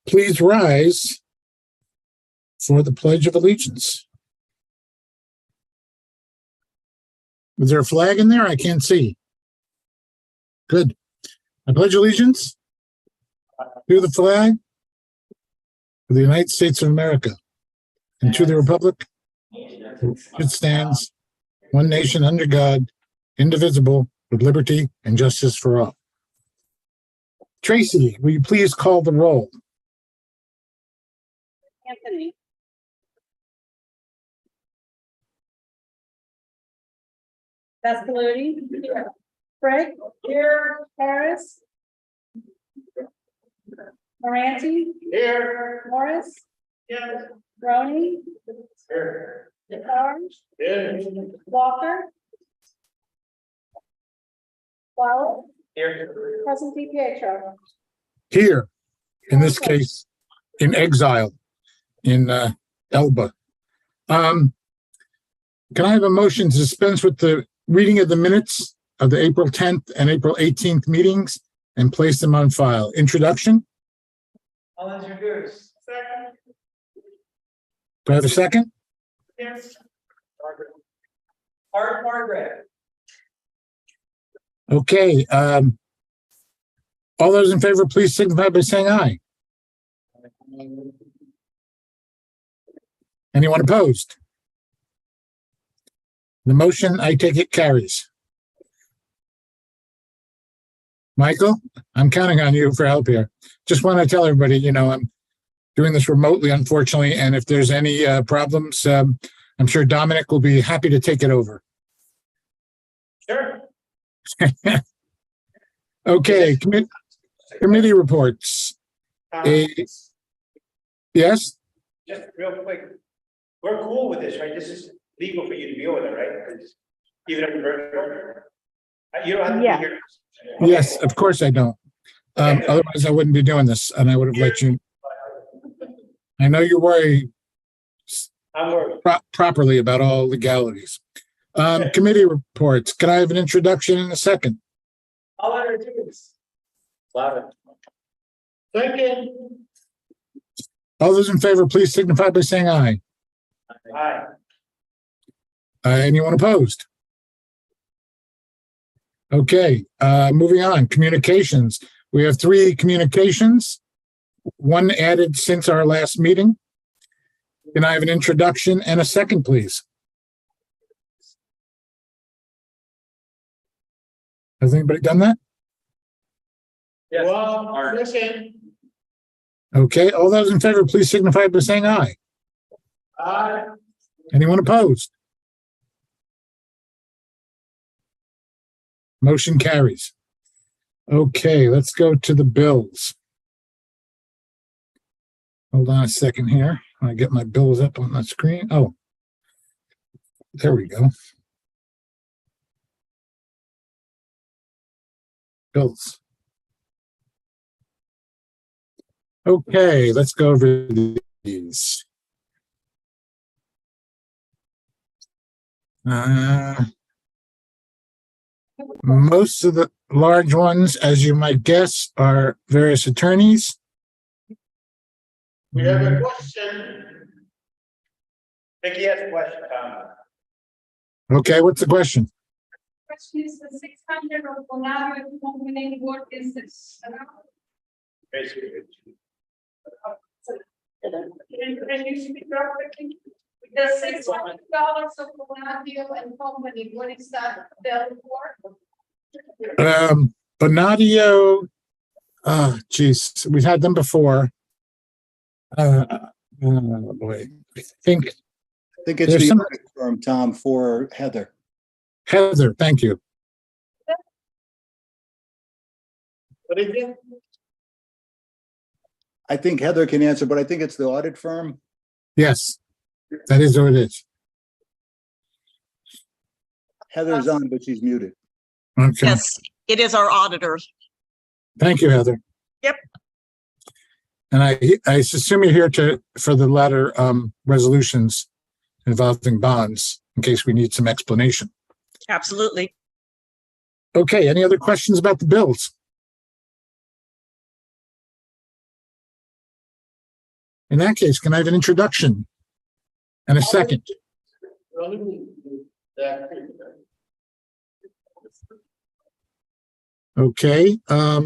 Please rise for the Pledge of Allegiance. Was there a flag in there? I can't see. Good. I pledge allegiance to the flag of the United States of America and to the republic which stands one nation under God, indivisible, with liberty and justice for all. Tracy, will you please call the roll? Anthony. Pasqualoni. Here. Craig. Here. Harris. Moranti. Here. Morris. Yes. Roney. Here. Orange. Here. Walker. Wallace. Here. Present DiPietro. Here, in this case, in exile, in Elba. Can I have a motion to dispense with the reading of the minutes of the April 10th and April 18th meetings and place them on file? Introduction? I'll introduce. Second. Do I have a second? Yes. Art Margaret. Okay. All those in favor, please signify by saying aye. Anyone opposed? The motion, I take it, carries. Michael, I'm counting on you for help here. Just want to tell everybody, I'm doing this remotely, unfortunately, and if there's any problems, I'm sure Dominic will be happy to take it over. Sure. Okay, committee reports. Yes? Just real quick, we're cool with this, right? This is legal for you to deal with it, right? 'Cause even if you're, you don't have to be here. Yes, of course I don't. Otherwise I wouldn't be doing this and I would have let you. I know you worry I'm worried. properly about all legalities. Committee reports. Can I have an introduction in a second? I'll introduce. Louder. Second. All those in favor, please signify by saying aye. Aye. Anyone opposed? Okay, moving on. Communications. We have 3 communications, one added since our last meeting. Can I have an introduction and a second, please? Has anybody done that? Yes. Well, second. Okay, all those in favor, please signify by saying aye. Aye. Anyone opposed? Motion carries. Okay, let's go to the bills. Hold on a second here. I get my bills up on the screen. Oh, there we go. Bills. Okay, let's go over these. Most of the large ones, as you might guess, are various attorneys. We have a question. Vicky has a question, Tom. Okay, what's the question? Question is the 600 of Bonario company, what is this? Basically. Can you speak up, Vicky? The $600 of Bonario and company, what is that bill for? Bonadio, geez, we've had them before. Boy, I think it's there's the some- audit firm, Tom, for Heather. Heather, thank you. What is it? I think Heather can answer, but I think it's the audit firm. Yes, that is what it is. Heather's on, but she's muted. Okay, Yes, it is our auditor. thank you, Heather. Yep. And I assume you're here for the latter resolutions involving bonds, in case we need some explanation. Absolutely. Okay, any other questions about the bills? In that case, can I have an introduction and a second? Okay, a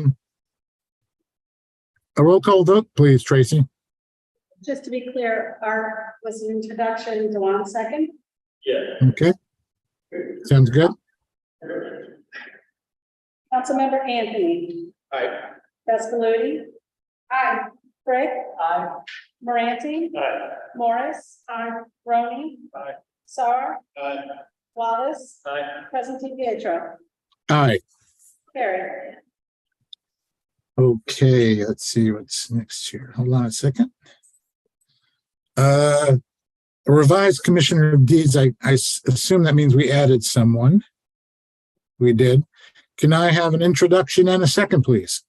roll call vote, please, Tracy. Just to be clear, Art was an introduction, Dewan second. Okay. Sounds good. Councilmember Anthony. Aye. Bascaluti. Aye. Frick. Aye. Moranti. Aye. Morris. Aye. Roney. Aye. Sar. Aye. Wallace. Aye. President Pietro. Aye. Carried. Okay, let's see what's next here. Hold on a second. A revised Commissioner of Deeds, I assume that means we added someone. We did. Can I have an introduction and a second, please?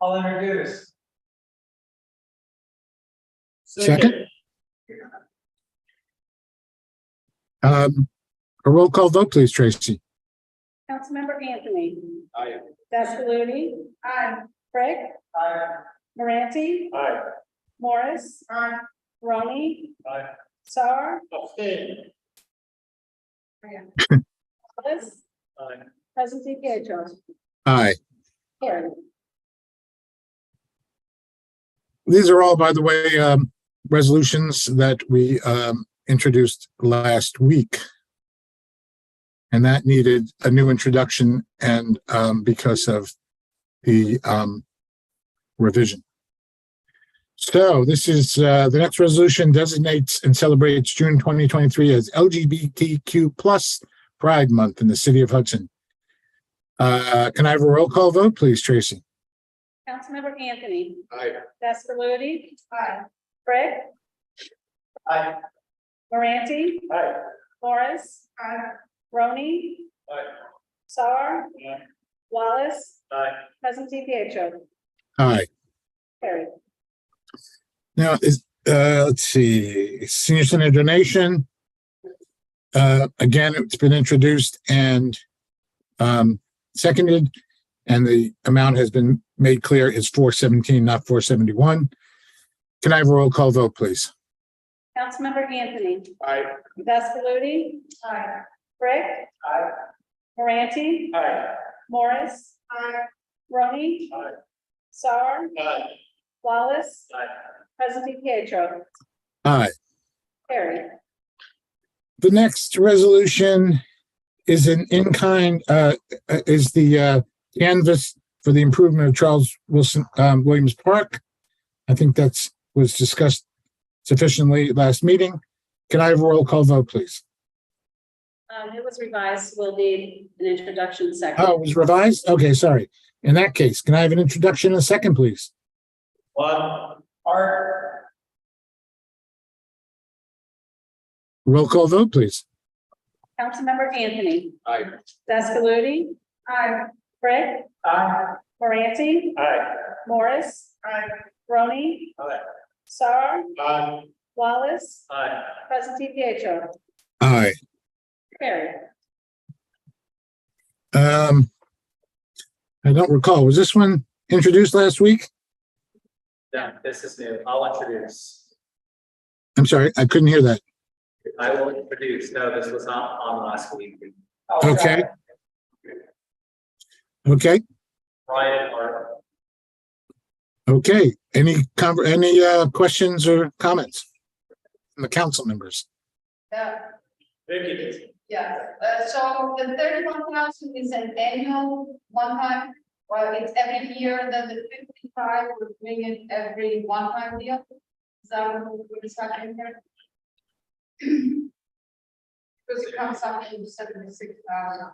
I'll introduce. Second. A roll call vote, please, Tracy. Councilmember Anthony. Aye. Bascaluti. Aye. Frick. Aye. Moranti. Aye. Morris. Aye. Roney. Aye. Sar. Abstain. Wallace. Aye. President Pietro. Aye. Carried. These are all, by the way, resolutions that we introduced last week. And that needed a new introduction and because of the revision. So this is the next resolution designates and celebrates June 2023 as LGBTQ plus Pride Month in the city of Hudson. Can I have a roll call vote, please, Tracy? Councilmember Anthony. Aye. Bascaluti. Aye. Frick. Aye. Moranti. Aye. Morris. Aye. Roney. Aye. Sar. Aye. Wallace. Aye. President Pietro. Aye. Carried. Now, let's see, senior center donation. Again, it's been introduced and seconded, and the amount has been made clear. It's 417, not 471. Can I have a roll call vote, please? Councilmember Anthony. Aye. Bascaluti. Aye. Frick. Aye. Moranti. Aye. Morris. Aye. Roney. Aye. Sar. Aye. Wallace. Aye. President Pietro. Aye. Carried. The next resolution is an in-kind, is the canvas for the improvement of Charles Wilson Williams Park. I think was discussed sufficiently last meeting. Can I have a roll call vote, please? It was revised. We'll need an introduction second. Oh, it was revised? Okay, sorry. In that case, can I have an introduction and a second, please? One. Art. Roll call vote, please. Councilmember Anthony. Aye. Bascaluti. Aye. Frick. Aye. Moranti. Aye. Morris. Aye. Roney. Aye. Sar. Aye. Wallace. Aye. President Pietro. Aye. Carried. I don't recall. Was this one introduced last week? No, this is new. I'll introduce. I'm sorry, I couldn't hear that. I will introduce. No, this was not on last week. Okay. Okay, Ryan Art. okay. Any questions or comments from the council members? Yeah. Vicky. Yeah, so the 31,000 is an annual one time, well, it's every year, then the 55 we're doing it every one time deal. Is that what we're discussing here? Because it comes up to 76,000.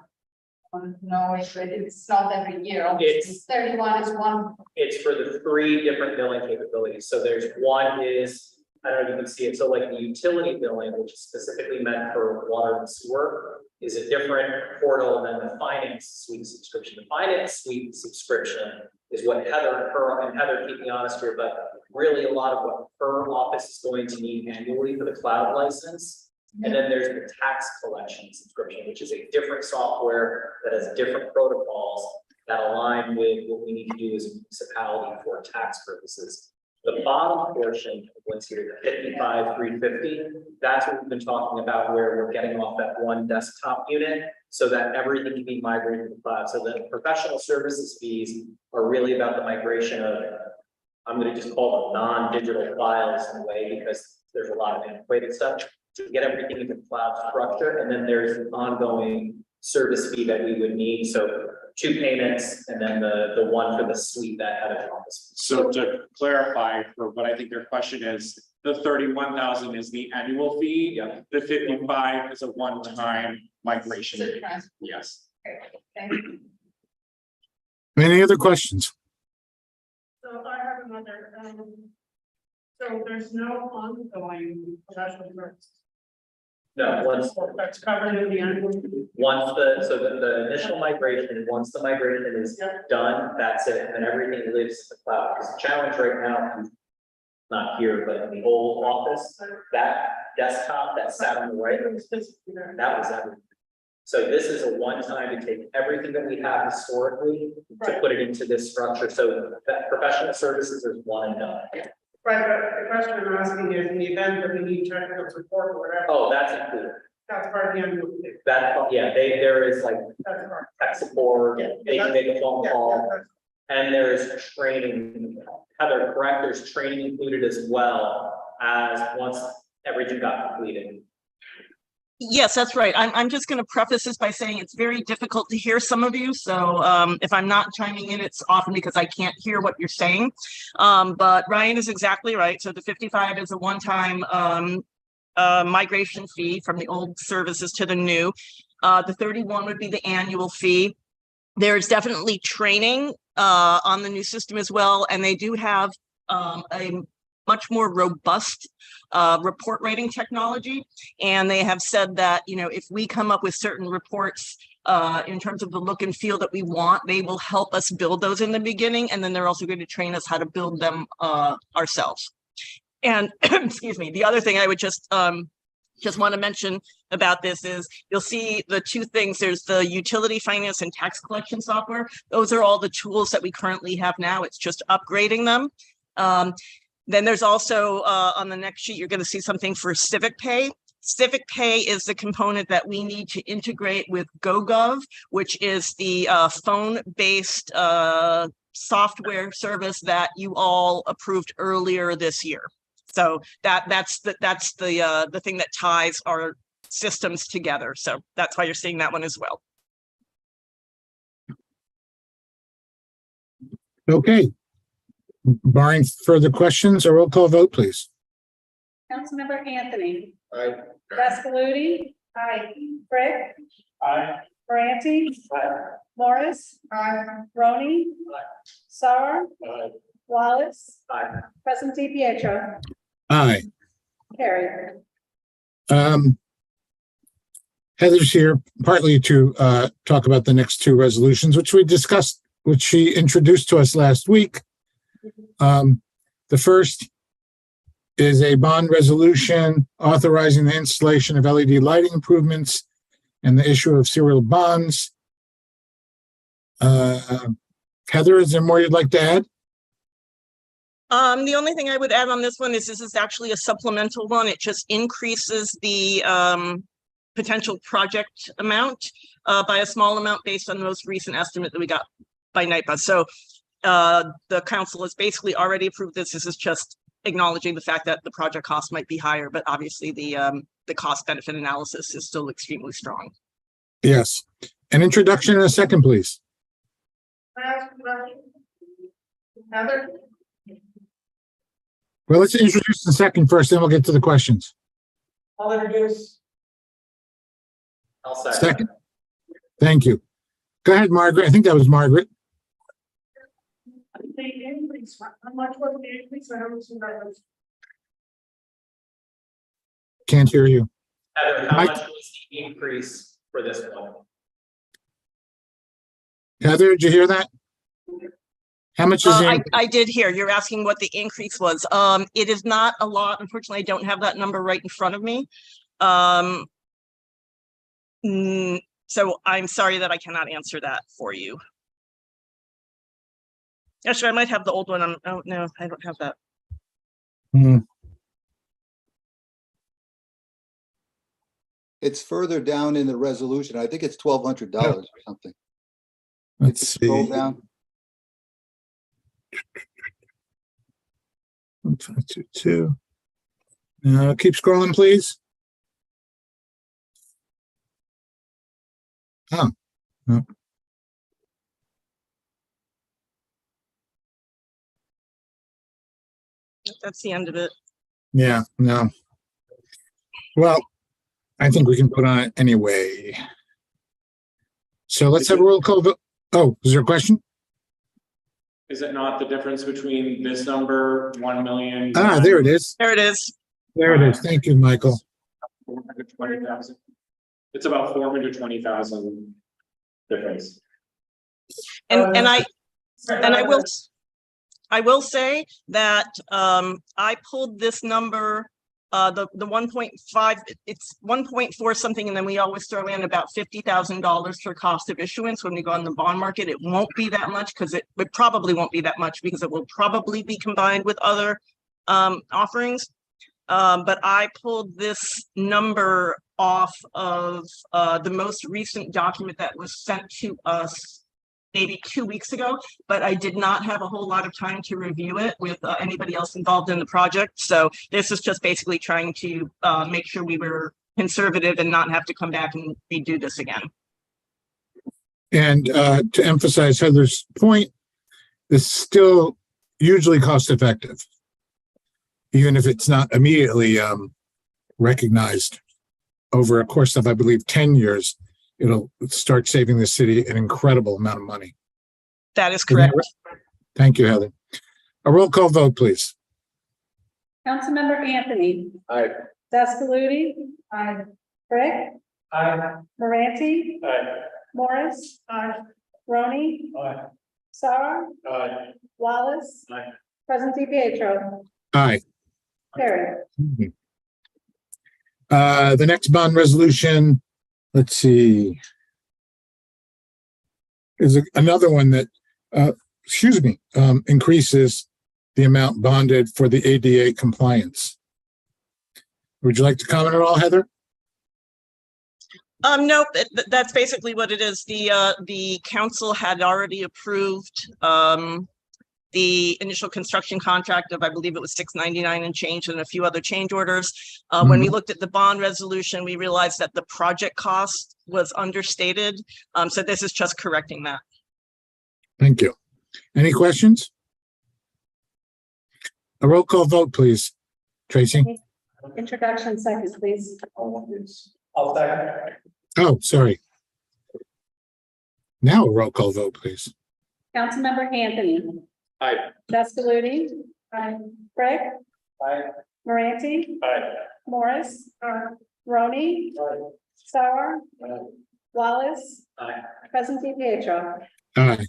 No, it's not every year, it's 31 is one. It's for the 3 different billing capabilities. So there's one is, I don't know if you can see it. So like the utility billing, which is specifically meant for water and sewer, is a different portal than the finance suite subscription. The finance suite subscription is what Heather, keep me honest here, but really a lot of what her office is going to need annually for the cloud license. And then there's the tax collection subscription, which is a different software that has different protocols that align with what we need to do as a municipality for tax purposes. The bottom portion of what's here, the 55,350, that's what we've been talking about, where we're getting off that one desktop unit so that everything can be migrated to the cloud. So the professional services fees are really about the migration of, I'm going to just call them non-digital files in a way, because there's a lot of antiquated stuff to get everything into cloud structure. And then there's an ongoing service fee that we would need. So 2 payments, and then the one for the suite that had an office. So to clarify, for what I think their question is, the 31,000 is the annual fee. Yeah. The 55 is a one-time migration. So transfer. Yes. Thank you. Any other questions? So I have another, so there's no ongoing professional services. No, That's covered in the annual. so the initial migration, once the migration is Yeah. done, that's it, and then everything lives in the cloud. Because the challenge right now, not here, but in the old office, that desktop that sat on the right, that was everything. So this is a one-time to take everything that we have historically to Right. put it into this structure. So that professional services is one and done. Right, but the question I'm asking is, in the event that we need technical support or whatever, Oh, that's included. that's part of the annual fee. That, yeah, there is like That's part. tech support, Yeah. they can make a phone Yeah, call. that's- And there's training, Heather, correct, there's training included as well as once everything got completed. Yes, that's right. I'm just going to preface this by saying it's very difficult to hear some of you. So if I'm not chiming in, it's often because I can't hear what you're saying. But Ryan is exactly right. So the 55 is a one-time migration fee from the old services to the new. The 31 would be the annual fee. There's definitely training on the new system as well. And they do have a much more robust report writing technology. And they have said that, you know, if we come up with certain reports in terms of the look and feel that we want, they will help us build those in the beginning. And then they're also going to train us how to build them ourselves. And excuse me, the other thing I would just want to mention about this is you'll see the 2 things. There's the utility finance and tax collection software. Those are all the tools that we currently have now. It's just upgrading them. Then there's also on the next sheet, you're going to see something for Civic Pay. Civic Pay is the component that we need to integrate with GoGov, which is the phone-based software service that you all approved earlier this year. So that's the thing that ties our systems together. So that's why you're seeing that one as well. Okay. Barring further questions, a roll call vote, please. Councilmember Anthony. Aye. Vascaludi. Aye. Frick. Aye. Moranti. Aye. Morris. Roney. Sar. Aye. Wallace. Aye. President DiPietro. Aye. Carried. Heather's here partly to talk about the next 2 resolutions, which we discussed, which she introduced to us last week. The first is a bond resolution authorizing the installation of LED lighting improvements and the issue of serial bonds. Heather, is there more you'd like to add? The only thing I would add on this one is this is actually a supplemental one. It just increases the potential project amount by a small amount based on the most recent estimate that we got by NYPA. So the council has basically already approved this. This is just acknowledging the fact that the project cost might be higher, but obviously the cost benefit analysis is still extremely strong. Yes. An introduction and a second, please. Heather? Well, let's introduce the second first, then we'll get to the questions. I'll introduce. I'll second. Second. Thank you. Go ahead, Margaret. I think that was Margaret. The increase, how much was the increase? I haven't seen that. Can't hear you. Heather, how Mike? much was the increase for this one? Heather, did you hear that? How much is it? I did hear you're asking what the increase was. It is not a lot. Unfortunately, I don't have that number right in front of me. So I'm sorry that I cannot answer that for you. Actually, I might have the old one. Oh, no, I don't have that. Hmm, It's further down in the resolution. I think it's $1,200 or something. let's Scroll see. down. 1522. Keep scrolling, please. Oh, no. That's the end of it. Yeah, no. Well, I think we can put on it anyway. So let's have a roll call vote. Oh, is there a question? Is it not the difference between this number, 1,000,000? Ah, there it is. There it is. There it is. Thank you, Michael. 420,000. It's about 420,000 difference. And I will say that I pulled this number, the 1.5, it's 1.4 something, and then we always throw in about $50,000 for cost of issuance when we go on the bond market. It won't be that much because it probably won't be that much because it will probably be combined with other offerings. But I pulled this number off of the most recent document that was sent to us maybe 2 weeks ago, but I did not have a whole lot of time to review it with anybody else involved in the project. So this is just basically trying to make sure we were conservative and not have to come back and redo this again. And to emphasize Heather's point, this is still hugely cost effective, even if it's not immediately recognized. Over a course of, I believe, 10 years, it'll start saving the city an incredible amount of money. That is correct. Thank you, Heather. A roll call vote, please. Councilmember Anthony. Aye. Scaluti. Aye. Craig. Aye. Moranti. Aye. Morris. Aye. Roney. Aye. Sauer. Aye. Wallace. Aye. President Pietro. Aye. Carried. The next bond resolution, let's see, is another one that, increases the amount bonded for the ADA compliance. Would you like to comment at all, Heather? No, that's basically what it is. The council had already approved the initial construction contract of, I believe it was $699 and change, and a few other change orders. When we looked at the bond resolution, we realized that the project cost was understated. So this is just correcting that. Thank you. Any questions? A roll call vote, please. Tracy? Introduction second, please. I'll second. Oh, sorry. Now a roll call vote, please. Councilmember Anthony. Aye. Scaluti. Aye. Craig. Aye. Moranti. Aye. Morris. Roney. Aye. Sauer. Aye. Wallace. Aye. President Pietro. Aye.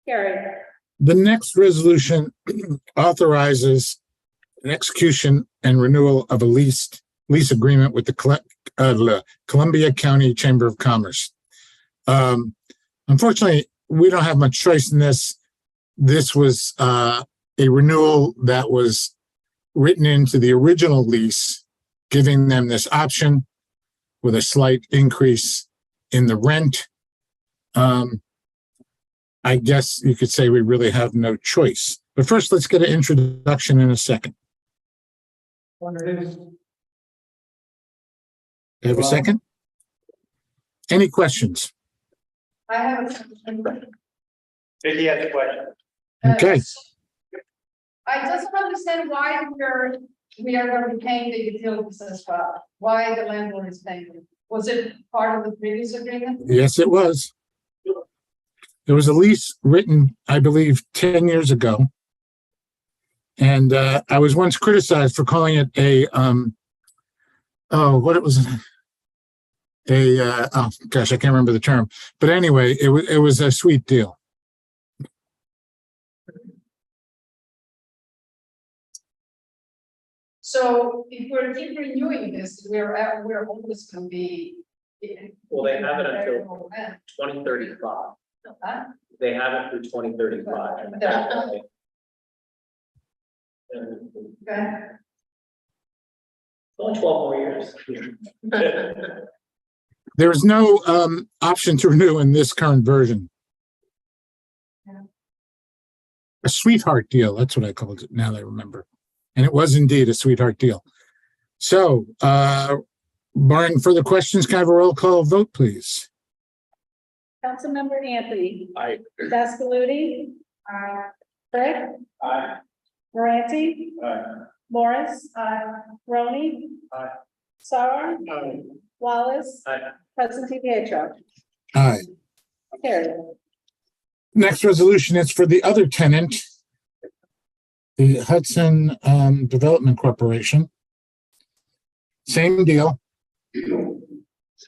Carried. The next resolution authorizes an execution and renewal of a lease agreement with the Columbia County Chamber of Commerce. Unfortunately, we don't have much choice in this. This was a renewal that was written into the original lease, giving them this option with a slight increase in the rent. I guess you could say we really have no choice. But first, let's get an introduction in a second. Have a second? Any questions? I have a question. Vicky has a question. Okay. I just don't understand why we are going to be paying the utilities as well. Why the landlord is paying it? Was it part of the previous agreement? Yes, it was. There was a lease written, I believe, 10 years ago. And I was once criticized for calling it a, oh gosh, I can't remember the term. But anyway, it was a sweet deal. So if we're keep renewing this, we're always going to be. Well, they have it until 2035. Huh? They have it through 2035. Okay. Only 12 more years. There is no option to renew in this current version. A sweetheart deal, that's what I called it, now that I remember. And it was indeed a sweetheart deal. So, barring further questions, can I have a roll call vote, please? Councilmember Anthony. Aye. Gaspaluti. Frick. Aye. Moranti. Aye. Morris. Roney. Aye. Sauer. Wallace. Aye. President Pietro. Aye. Carried. Next resolution is for the other tenant, the Hudson Development Corporation. Same deal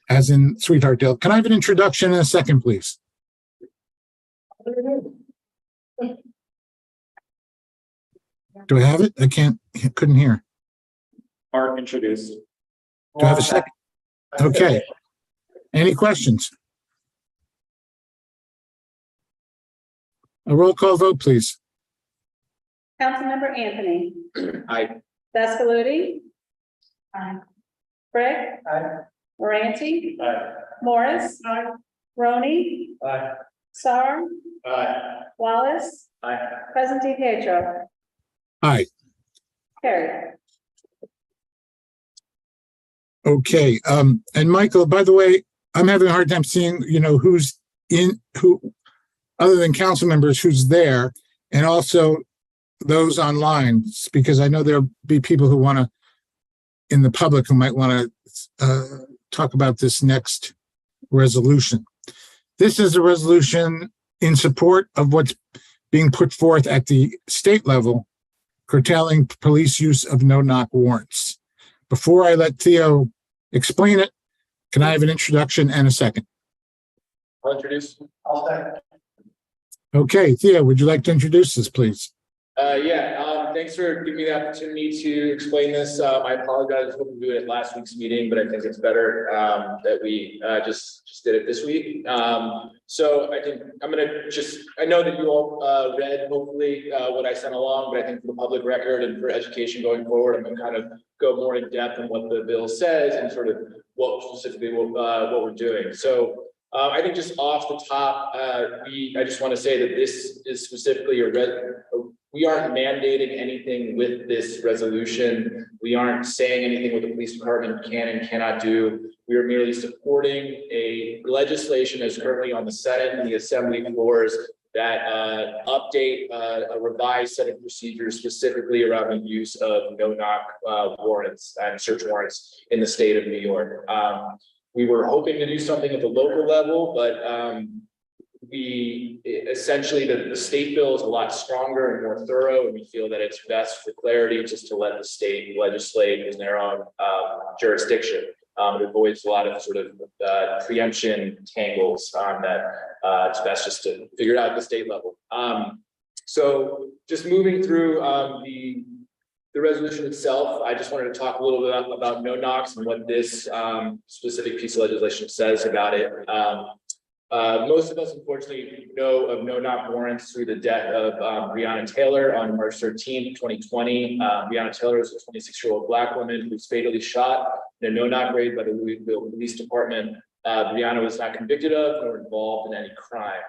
as in Sweetheart Deal. Can I have an introduction in a second, please? Do I have it? Couldn't hear. Mark introduced. Do I have a second? Okay. Any questions? A roll call vote, please. Councilmember Anthony. Aye. Gaspaluti. Frick. Aye. Moranti. Aye. Morris. Roney. Aye. Sauer. Aye. Wallace. Aye. President Pietro. Aye. Carried. Okay. And Michael, by the way, I'm having a hard time seeing, who's who, other than council members, who's there, and also those online, because I know there'll be people who want to, in the public, who might want to talk about this next resolution. This is a resolution in support of what's being put forth at the state level, curtailing police use of no-knock warrants. Before I let Theo explain it, can I have an introduction and a second? I'll introduce. I'll second. Okay, Theo, would you like to introduce this, please? Thanks for giving me the opportunity to explain this. I apologize, I was hoping to do it at last week's meeting, but I think it's better that we just did it this week. So I think I'm gonna I know that you all read hopefully what I sent along, but I think for the public record and for education going forward, I'm gonna kind of go more in depth on what the bill says and sort of what specifically what we're doing. So I think just off the top, I just want to say that this is specifically we aren't mandating anything with this resolution. We aren't saying anything what the police department can and cannot do. We are merely supporting a legislation that's currently on the Senate and the Assembly floors that update a revised set of procedures specifically around the use of no-knock warrants and search warrants in the state of New York. We were hoping to do something at the local level, but we essentially the state bill is a lot stronger and more thorough, and we feel that it's best for clarity just to let the state legislate in their own jurisdiction. It avoids a lot of sort of preemption tangles that it's best just to figure it out at the state level. So just moving through the resolution itself, I just wanted to talk a little bit about no-knocks and what this specific piece of legislation says about it. Most of us, unfortunately, know of no-knock warrants through the death of Breonna Taylor on March 13th, 2020. Breonna Taylor is a 26-year-old Black woman who was fatally shot in a no-knock raid by the Louisville Police Department. Breonna was not convicted of nor involved in any crime.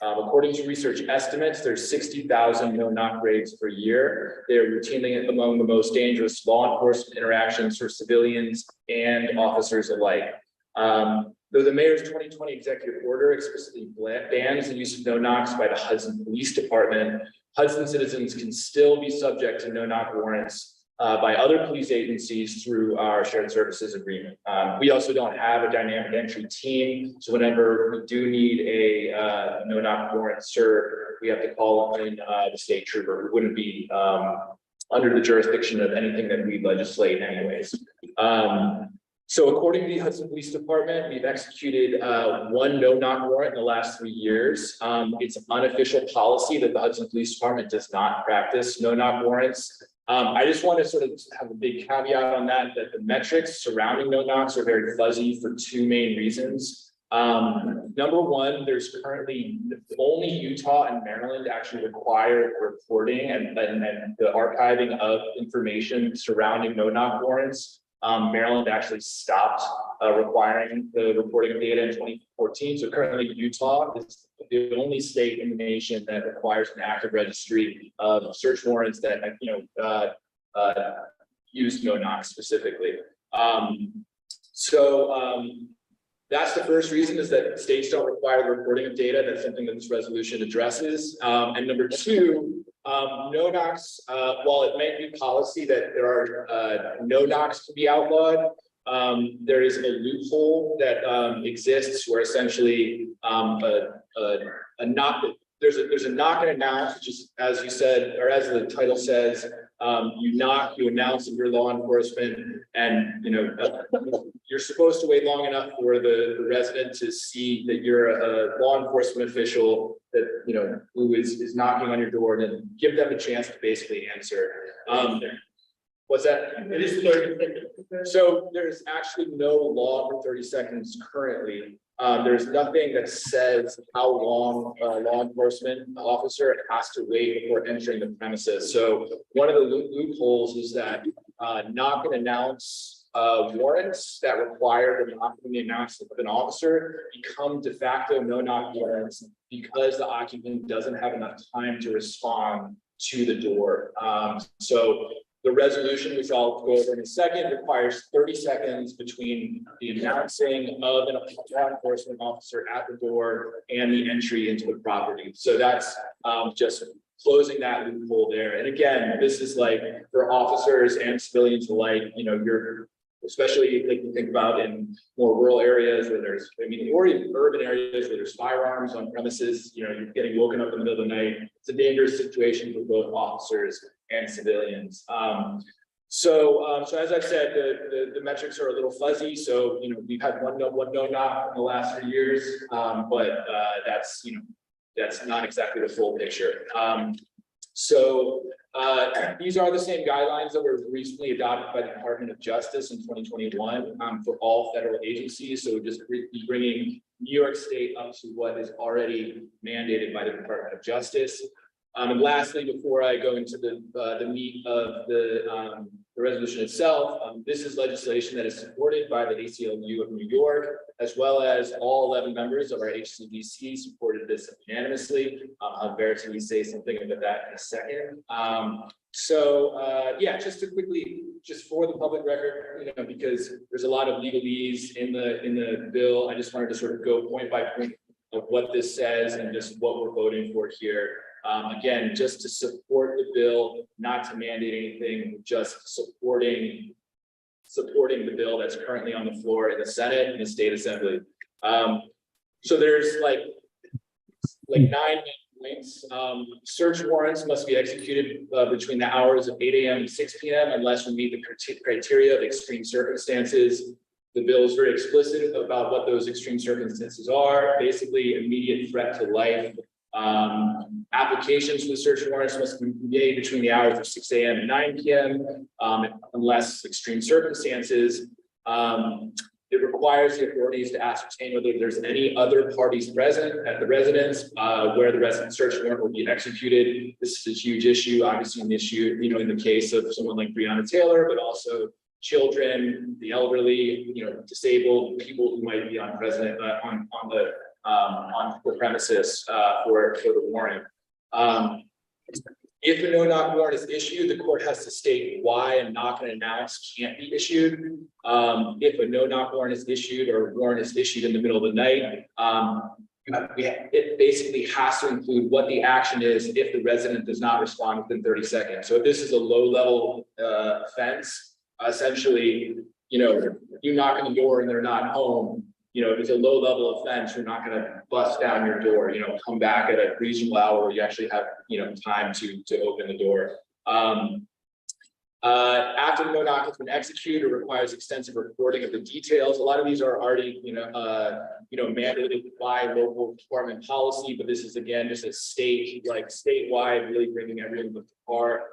According to research estimates, there's 60,000 no-knock raids per year. They're routinely among the most dangerous law enforcement interactions for civilians and officers alike. Though the mayor's 2020 executive order explicitly bans the use of no-knocks by the Hudson Police Department, Hudson citizens can still be subject to no-knock warrants by other police agencies through our shared services agreement. We also don't have a dynamic entry team, so whenever we do need a no-knock warrant served, we have to call in the state trooper, who wouldn't be under the jurisdiction of anything that we legislate anyways. So according to the Hudson Police Department, we've executed one no-knock warrant in the last 3 years. It's an unofficial policy that the Hudson Police Department does not practice no-knock warrants. I just want to sort of have a big caveat on that the metrics surrounding no-knocks are very fuzzy for two main reasons. Number one, there's currently only Utah and Maryland actually require reporting and the archiving of information surrounding no-knock warrants. Maryland actually stopped requiring the reporting of data in 2014. So currently Utah is the only state in the nation that requires an active registry of search warrants that, use no-knock specifically. That's the first reason, is that states don't require the reporting of data. That's something that this resolution addresses. And number two, no-knocks, while it might be policy that there are no-knocks to be outlawed, there is a loophole that exists where essentially there's a knock and announce, which is, as you said, or as the title says, you knock, you announce that you're law enforcement, and you're supposed to wait long enough for the resident to see that you're a law enforcement official that who is knocking on your door, and then give them a chance to basically answer. What's that? It is 30 seconds. So there's actually no law for 30 seconds currently. There's nothing that says how long a law enforcement officer has to wait before entering the premises. So one of the loopholes is that knock and announce warrants that require the knock and the announcement of an officer become de facto no-knock warrants because the occupant doesn't have enough time to respond to the door. So the resolution, which I'll go over in a second, requires 30 seconds between the announcing of a law enforcement officer at the door and the entry into the property. So that's just closing that loophole there. And again, this is like for officers and civilians alike, you're especially like you think about in more rural areas where there's, or even urban areas where there's firearms on premises, you're getting woken up in the middle of the night. It's a dangerous situation for both officers and civilians. So as I've said, the metrics are a little fuzzy. So, we've had one no-knock in the last 3 years, but that's not exactly the full picture. These are the same guidelines that were recently adopted by the Department of Justice in 2021 for all federal agencies. So just bringing New York State up to what is already mandated by the Department of Justice. And lastly, before I go into the meat of the resolution itself, this is legislation that is supported by the ACLU of New York, as well as all 11 members of our HCDC supported this unanimously. I'll Verity say something about that in a second. Just to quickly, just for the public record, because there's a lot of legalese in the bill, I just wanted to sort of go point by point of what this says and just what we're voting for here. Again, just to support the bill, not to mandate anything, just supporting the bill that's currently on the floor in the Senate and the State Assembly. So there's like 9 points. Search warrants must be executed between the hours of 8 a.m. and 6 p.m. unless we meet the criteria of extreme circumstances. The bill is very explicit about what those extreme circumstances are. Basically, immediate threat to life. Applications for the search warrants must be made between the hours of 6 a.m. and 9 p.m. Unless extreme circumstances. It requires the authorities to ascertain whether there's any other parties present at the residence where the resident search warrant will be executed. This is a huge issue, obviously an issue, in the case of someone like Breonna Taylor, but also children, the elderly, disabled people who might be on the premises for the warrant. If a no-knock warrant is issued, the court has to state why a knock and announce can't be issued. If a no-knock warrant is issued or a warrant is issued in the middle of the night, it basically has to include what the action is if the resident does not respond within 30 seconds. So if this is a low-level offense, essentially, you knock on the door and they're not home. If it's a low-level offense, you're not going to bust down your door. Come back at a reasonable hour where you actually have time to open the door. After the no-knock has been executed, it requires extensive reporting of the details. A lot of these are already mandated by local department policy, but this is again just a statewide, really bringing everyone to par.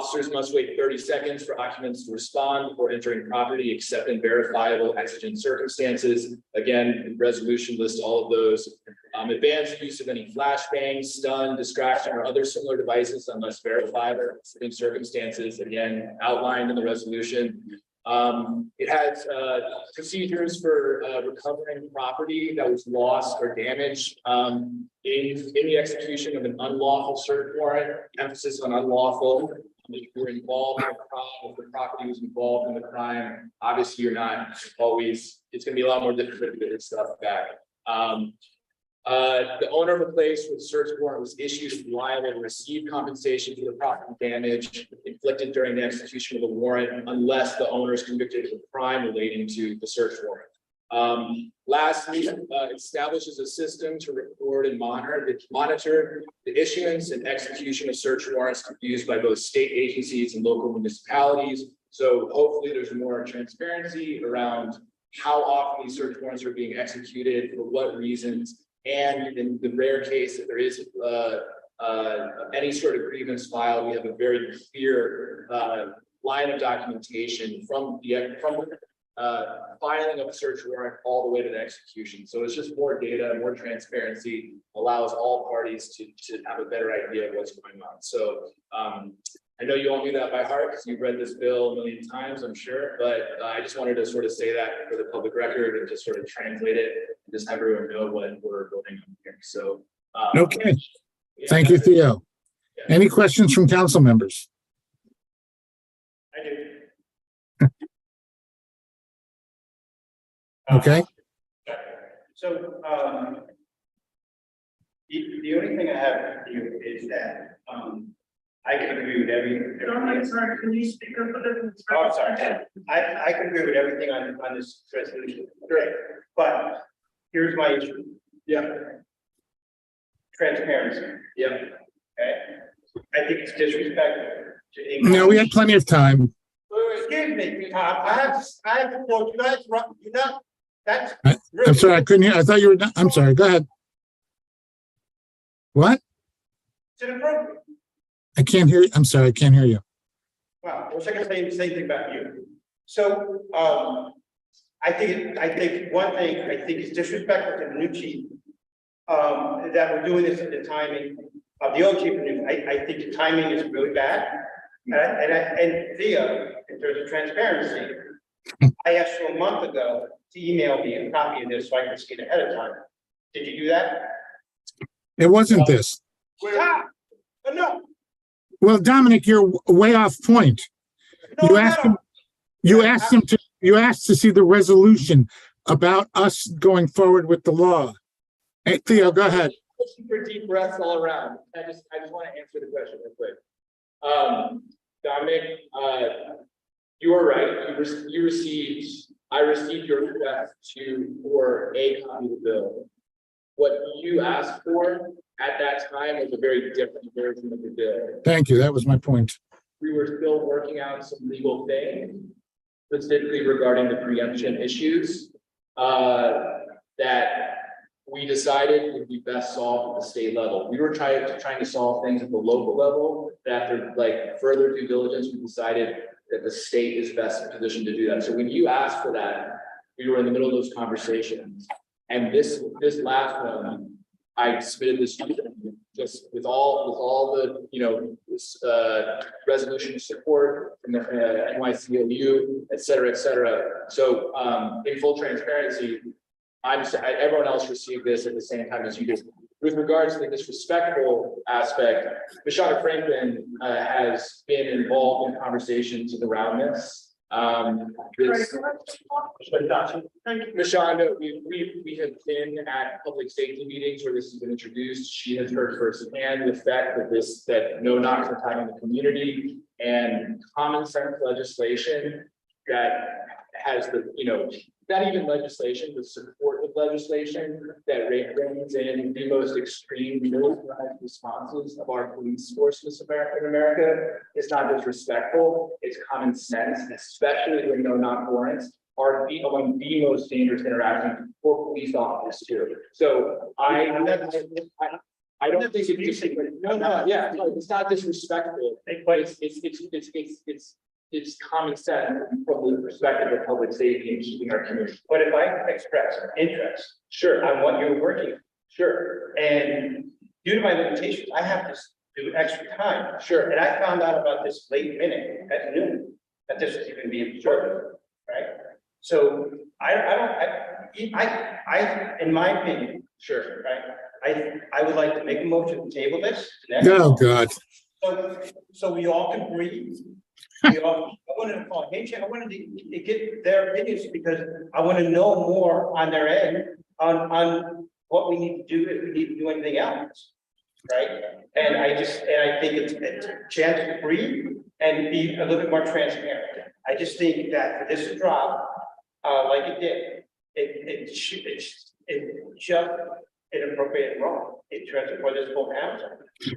Officers must wait 30 seconds for occupants to respond before entering property except in verifiable exigent circumstances. Again, the resolution lists all of those. Advanced use of any flashbang, stun, distraction, or other similar devices unless verifiable in circumstances, again, outlined in the resolution. It has procedures for recovering property that was lost or damaged in the execution of an unlawful search warrant, emphasis on unlawful. If you're involved in a crime, if the property was involved in the crime, obviously you're not always, it's gonna be a lot more difficult to get this stuff back. The owner of a place where the search warrant was issued is liable to receive compensation for the property damage inflicted during the execution of the warrant unless the owner is convicted of a crime relating to the search warrant. Lastly, establishes a system to record and monitor the issuance and execution of search warrants used by both state agencies and local municipalities. So hopefully there's more transparency around how often these search warrants are being executed, for what reasons. And in the rare case that there is any sort of grievance filed, we have a very clear line of documentation from the filing of a search warrant all the way to the execution. So it's just more data, more transparency, allows all parties to have a better idea of what's going on. So I know you all knew that by heart because you've read this bill a million times, I'm sure, but I just wanted to sort of say that for the public record and just sort of translate it and just have everyone know what we're voting on here. So Okay, yeah, thank you, Theo. Any questions from council members? I do. Okay, So, the only thing I have for you is that, I can agree with everything. Sorry, can you speak up a little? Oh, I'm sorry. I can agree with everything on this resolution. Great. But here's my issue. Yeah. Transparency. Yeah. Okay. I think it's disrespectful to. no, we had plenty of time. Excuse me, Tom, I have to quote you guys, you know, that's. I'm sorry, I couldn't hear. I thought you were, I'm sorry, go ahead. What? It's inappropriate. I can't hear you. I'm sorry, I can't hear you. Well, I wish I could say the same thing about you. So, I think one thing, I think is disrespectful to the new chief. That we're doing this at the timing of the old chief. I think the timing is really bad. And Theo, in terms of transparency, I asked you a month ago to email me a copy of this so I could see it ahead of time. Did you do that? It wasn't this. Stop! No. Well, Dominic, you're way off point. You asked him to see the resolution about us going forward with the law. Hey, Theo, go ahead. For deep breaths all around. I just want to answer the question real quick. Dominic, you are right. I received your request for a copy of the bill. What you asked for at that time was a very different version of the bill. Thank you. That was my point. We were still working out some legal things, specifically regarding the preemption issues, that we decided would be best solved at the state level. We were trying to solve things at the local level. That after like further due diligence, we decided that the state is best in position to do that. So when you asked for that, we were in the middle of those conversations. And this last one, I submitted this just with all the, this resolution support from the NYCLU, et cetera. So in full transparency, everyone else received this at the same time as you did. With regards to the disrespectful aspect, Mishana Franklin has been involved in conversations around this. Mishana, we have been at public safety meetings where this has been introduced. She has heard firsthand the effect that no knocks are tied in the community and common sense legislation that has not even legislation, but supportive legislation that reins in the most extreme militarized responses of our police forces in America. It's not disrespectful, it's common sense, especially when no knock warrants are among the most dangerous interactions for police officers too. So I I don't think yeah, no, it's not disrespectful, but it's common sense from the perspective of public safety and keeping our community. But if I express interest Sure, on what you're working, sure, and due to my limitations, I have to do extra time. sure. And I found out about this late minute at noon, that this was even being shortened, right? So in my opinion, Sure. right, I would like to make a motion to table this. to next Oh, month. God. So we all can breathe. I wanted to call Hinge, I wanted to get their opinions because I want to know more on their end, on what we need to do, if we need to do anything else. Right? And I think it's a chance to breathe and be a little bit more transparent. I just think that for this to drop, like it did, it's just inappropriate and wrong. It transferred for this whole council.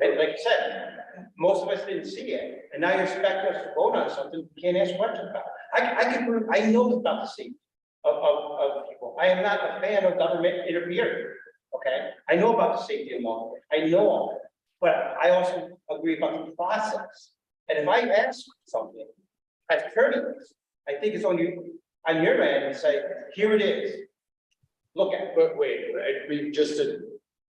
And like I said, most of us didn't see it, and now you expect us to vote on something we can't ask questions about. I know about the safety of people. I am not a fan of government interfering. Okay, I know about the safety of law. I know all that, but I also agree about the process. And if I ask something as courteous, I think it's on your end and say, here it is. Look at it. But wait,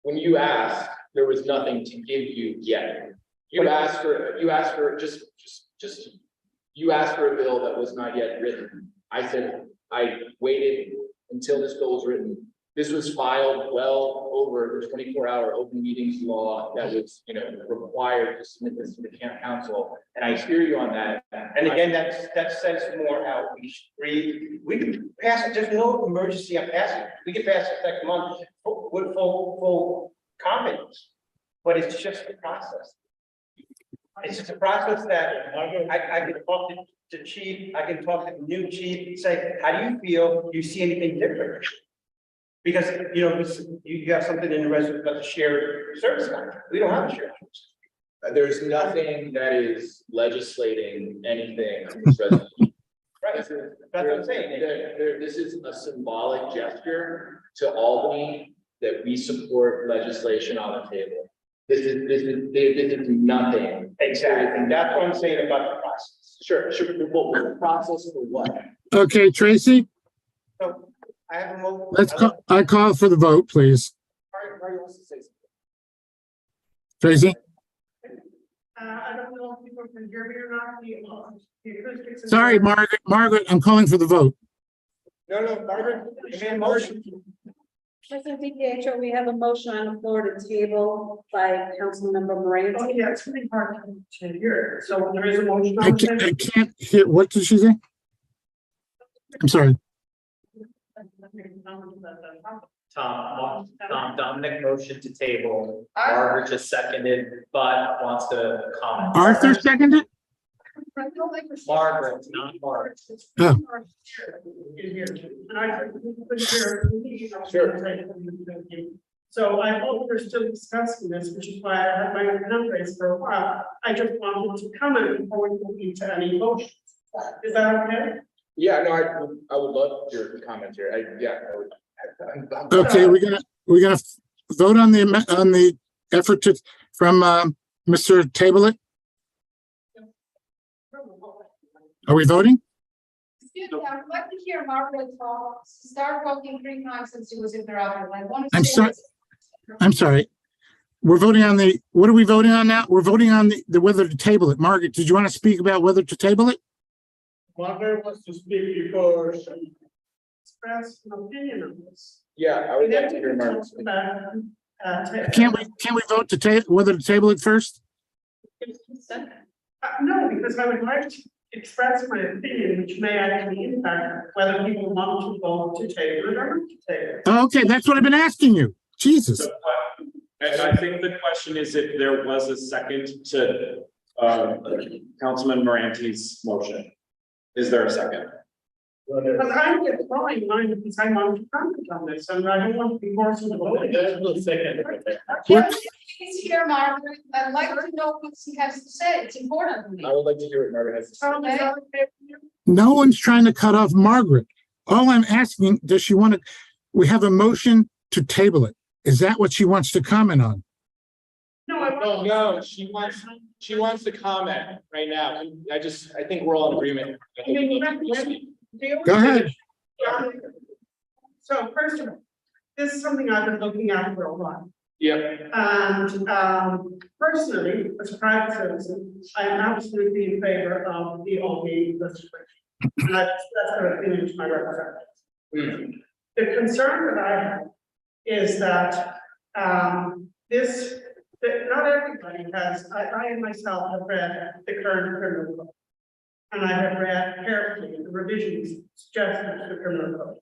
when you asked, there was nothing to give you yet. You asked for you asked for a bill that was not yet written. I said, I waited until this bill was written. This was filed well over the 24-hour open meetings law that was, required to submit this to the council. And I hear you on that. And again, that says more how we should breathe. We can pass it, there's no emergency on passing. It. We can pass it next month with full confidence. But it's just a process. It's just a process that I can talk to chief, I can talk to the new chief, say, how do you feel? Do you see anything different? Because, you have something in the resident about the shared service contract. We don't have a shared service. There's nothing that is legislating anything on this resolution. Right, that's what I'm saying. This is a symbolic gesture to Albany that we support legislation on the table. This is nothing. Exactly, that's what I'm saying about the process. Sure, well, the process for what? Okay, Tracy, So I have a motion. I call for the vote, please. Marty wants to say something. Tracy? I don't know if people can hear me or not, the acoustics. is- Sorry, Margaret, I'm calling for the vote. No, Margaret, You made a motion. President DiPietro, we have a motion on the floor to table by Councilmember Oh, Moran. yeah, it's pretty hard to hear, so there is a motion I on the can't, table. I can't hear, what did she say? I'm sorry. Tom, Dominic motioned to table, Margaret just seconded, but wants to comment. Arthur seconded? Margaret, not Margaret. Oh. And I couldn't hear. So I hope we're still discussing this, which is why I had my hand raised for a while. I just wanted to comment before we move into any motions. Is that okay? yeah, no, I would love your comment here. I'm Okay, we're gonna vote on the effort from Mr. Tablet. Are we voting? Excuse me, I would like to hear Margaret talk, start talking 3 times since she was interrupted. I want to. I'm sorry. I'm sorry. We're voting on what are we voting on now? We're voting on the whether to table it. Margaret, did you want to speak about whether to table it? Margaret wants to speak before she express an opinion on this. Yeah, I would like to hear Margaret speak. Can't we vote to whether to table it first? No, because I would like to express my opinion, which may actually impact whether people want to vote to table it or not to table it. Oh, okay, that's what I've been asking you. Jesus. And I think the question is if there was a second to Councilman Moranti's motion. Is there a second? But I'm withdrawing mine because I want to comment on this, and I don't want to be forced to vote. Can you please hear Margaret? I'd like to know what she has to say. It's important to me. I would like to hear what Margaret has to say. Tom, is that okay with you? No one's trying to cut off Margaret. All I'm asking, does she want to, we have a motion to table it. Is that what she wants to comment on? Oh, no, she wants to comment right now. I think we're all in agreement. Go ahead. So first of all, this is something I've been looking at for a while. Yep. And personally, as a private citizen, I am absolutely in favor of the OB restriction. And that's going to finish my representative. The concern that I have is that that not everybody has, I myself have read the current criminal code. And I have read carefully the revisions suggested to the criminal code.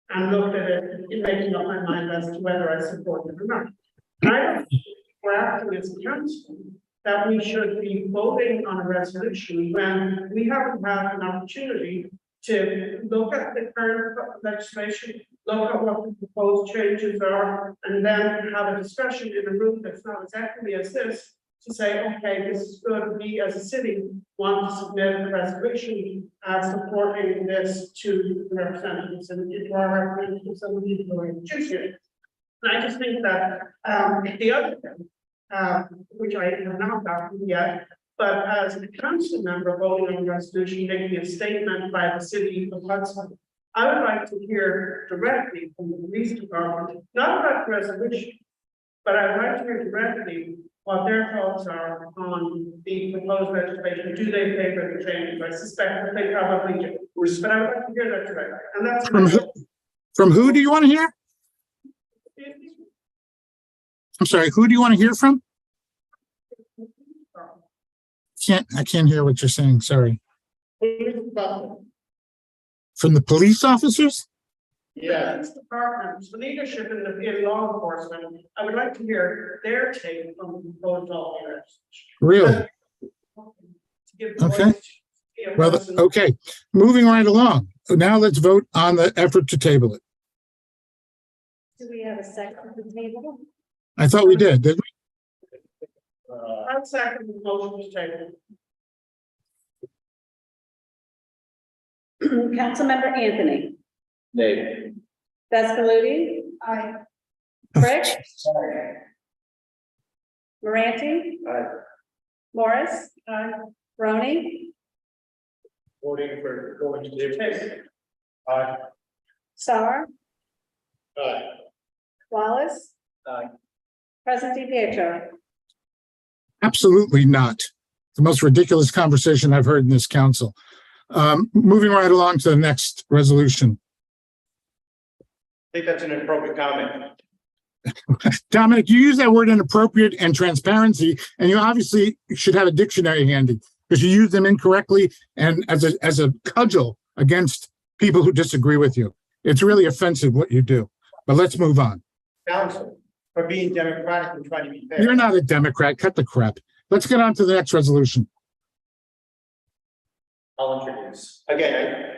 And looked at it in making up my mind as to whether I support it or not. And I don't think we're acting as a council that we should be voting on a resolution when we haven't had an opportunity to look at the current legislation, look at what the proposed changes are, and then have a discussion in a room that's not as echoey as this, to say, okay, this is good. We as a city want to submit a resolution supporting this to the representatives and to our representatives and the people who are choosing. And I just think that the other thing, which I have not gotten yet, but as a council member voting on a resolution, making a statement by the city of Hudson, I would like to hear directly from the police department, not about the resolution, but I'd like to hear directly what their thoughts are on the proposed legislation. Do they favor the changes? I suspect that they probably do. But I would like to hear that directly. And that's From who do you want to hear? I'm sorry, who do you want to hear from? I can't hear what you're saying, sorry. From the police officers? Yeah. Police departments, the leadership in law enforcement, I would like to hear their take on the proposed law. Really? Okay. Well, okay, moving right along. Now let's vote on the effort to table it. Do we have a second for the table? I thought we did we? I'll second the motion to table. Councilmember Anthony, Nay. Vescaluti, I, Frick, Moranti, Morris, Roney, Voting for going to table. Star, Aye. Wallace. Aye. President Pietro. Absolutely not. The most ridiculous conversation I've heard in this council. Moving right along to the next resolution. I think that's an appropriate comment. Dominic, you use that word inappropriate and transparency, and you obviously should have a dictionary handy because you use them incorrectly and as a cudgel against people who disagree with you. It's really offensive what you do, but let's move on. Council, for being democratic and trying to be fair. You're not a Democrat. Cut the crap. Let's get on to the next resolution. I'll introduce. Again,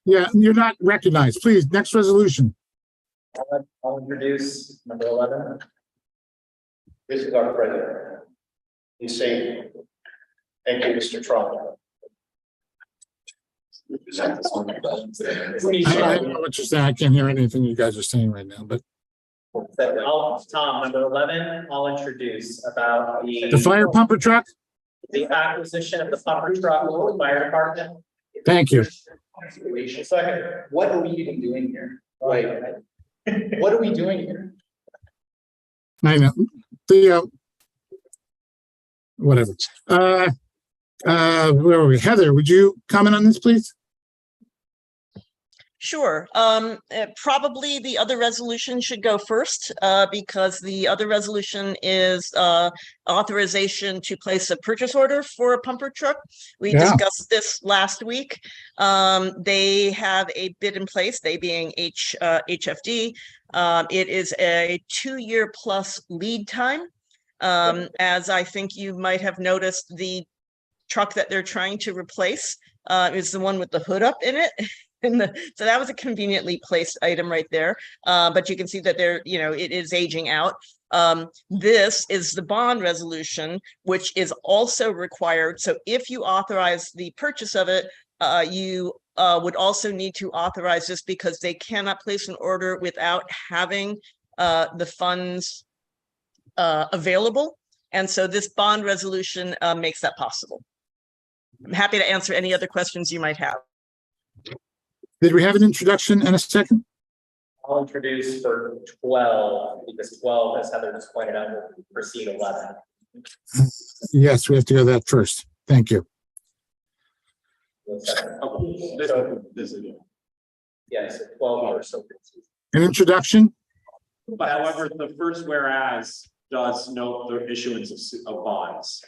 Yeah, you're not recognized. Please, next resolution. I'll introduce number 11. this is our president. He's saying, thank you, Mr. Trump. I don't know what you're saying. I can't hear anything you guys are saying right now, but Tom, number 11, I'll introduce about the fire pumper truck. the acquisition of the pumper truck for the fire department. Thank you. Second, what are we even doing here? Like, what are we doing here? I know. The whatever. Where were we? Heather, would you comment on this, please? Sure. Probably the other resolution should go first, because the other resolution is authorization to place a purchase order for a pumper truck. We Yeah. discussed this last week. They have a bid in place, they being HFD. It is a 2-year plus lead time. As I think you might have noticed, the truck that they're trying to replace is the one with the hood up in it. So that was a conveniently placed item right there. But you can see that it is aging out. This is the bond resolution, which is also required. So if you authorize the purchase of it, you would also need to authorize this because they cannot place an order without having the funds available. And so this bond resolution makes that possible. I'm happy to answer any other questions you might have. Did we have an introduction and a second? I'll introduce for 12, because 12, as Heather just pointed out, will precede 11. Yes, we have to go that first. Thank you. Okay, this is it. Yes, 12 or so. An introduction? But however, the first whereas does note the issuance of bonds.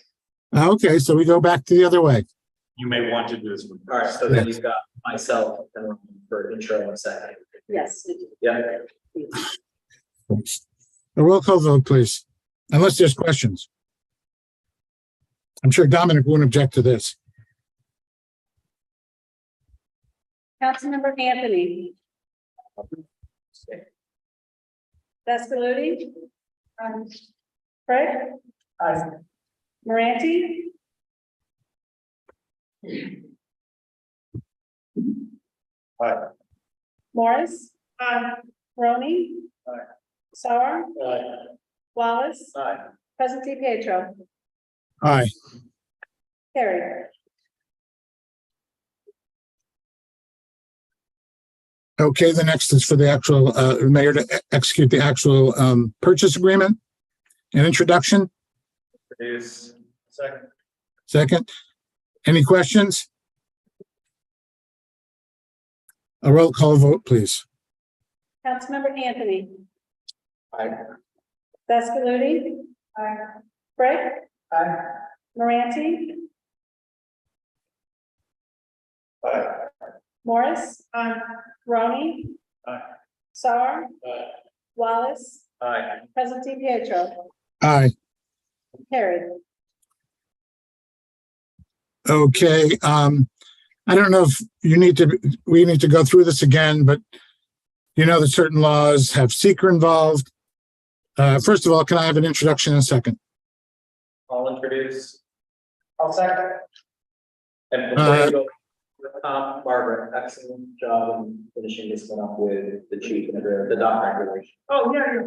Okay, so we go back to the other way. You may want to do this one All right, first. so then you've got myself and for intro in a second. Yes. Yeah, A roll call vote, please, unless there's questions. I'm sure Dominic won't object to this. Councilmember Anthony. Descalodi. Craig. Moranti. Aye. Morris. Roney. Sauer. Wallace. Present Pietro. Aye. Carried. Okay, the next is for the actual mayor to execute the actual purchase agreement. An introduction, introduce. Second. second. Any questions? A roll call vote, please. Councilmember Anthony. Aye. Descalodi. Craig. Moranti. Aye. Morris. Roney. Sauer. Wallace. Present Pietro. Aye. Carried. Okay, I don't know if we need to go through this again, but you know that certain laws have seeker involved. First of all, can I have an introduction in a second? I'll introduce. I'll second. And before you go, Barbara, excellent job in finishing this one up with the chief and the dock regulation. Oh, yeah.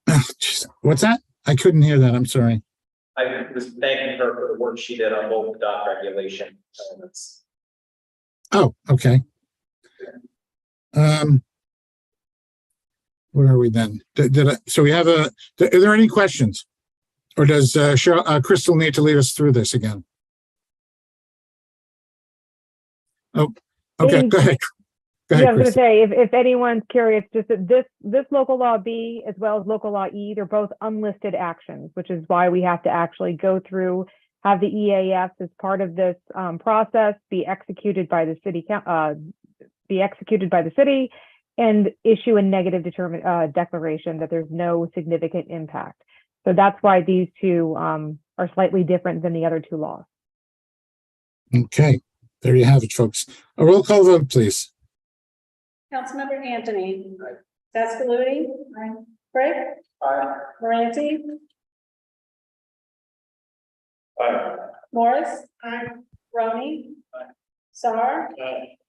Oh, geez. What's that? I couldn't hear that. I'm sorry. I was thanking her for the work she did on both the dock regulation. Oh, okay. Where are we then? So we have are there any questions? Or does Crystal need to lead us through this again? Oh, okay, go ahead. Go Yeah, I ahead, was Crystal. gonna say, if anyone's curious, just that this local law B as well as local law E, they're both unlisted actions, which is why we have to actually go through, have the EAF as part of this process, be executed by the city, and issue a negative declaration that there's no significant impact. So that's why these two are slightly different than the other two laws. Okay, there you have it, folks. A roll call vote, please. Councilmember Anthony. Descalodi. Craig. Moranti. Morris. Roney. Sauer.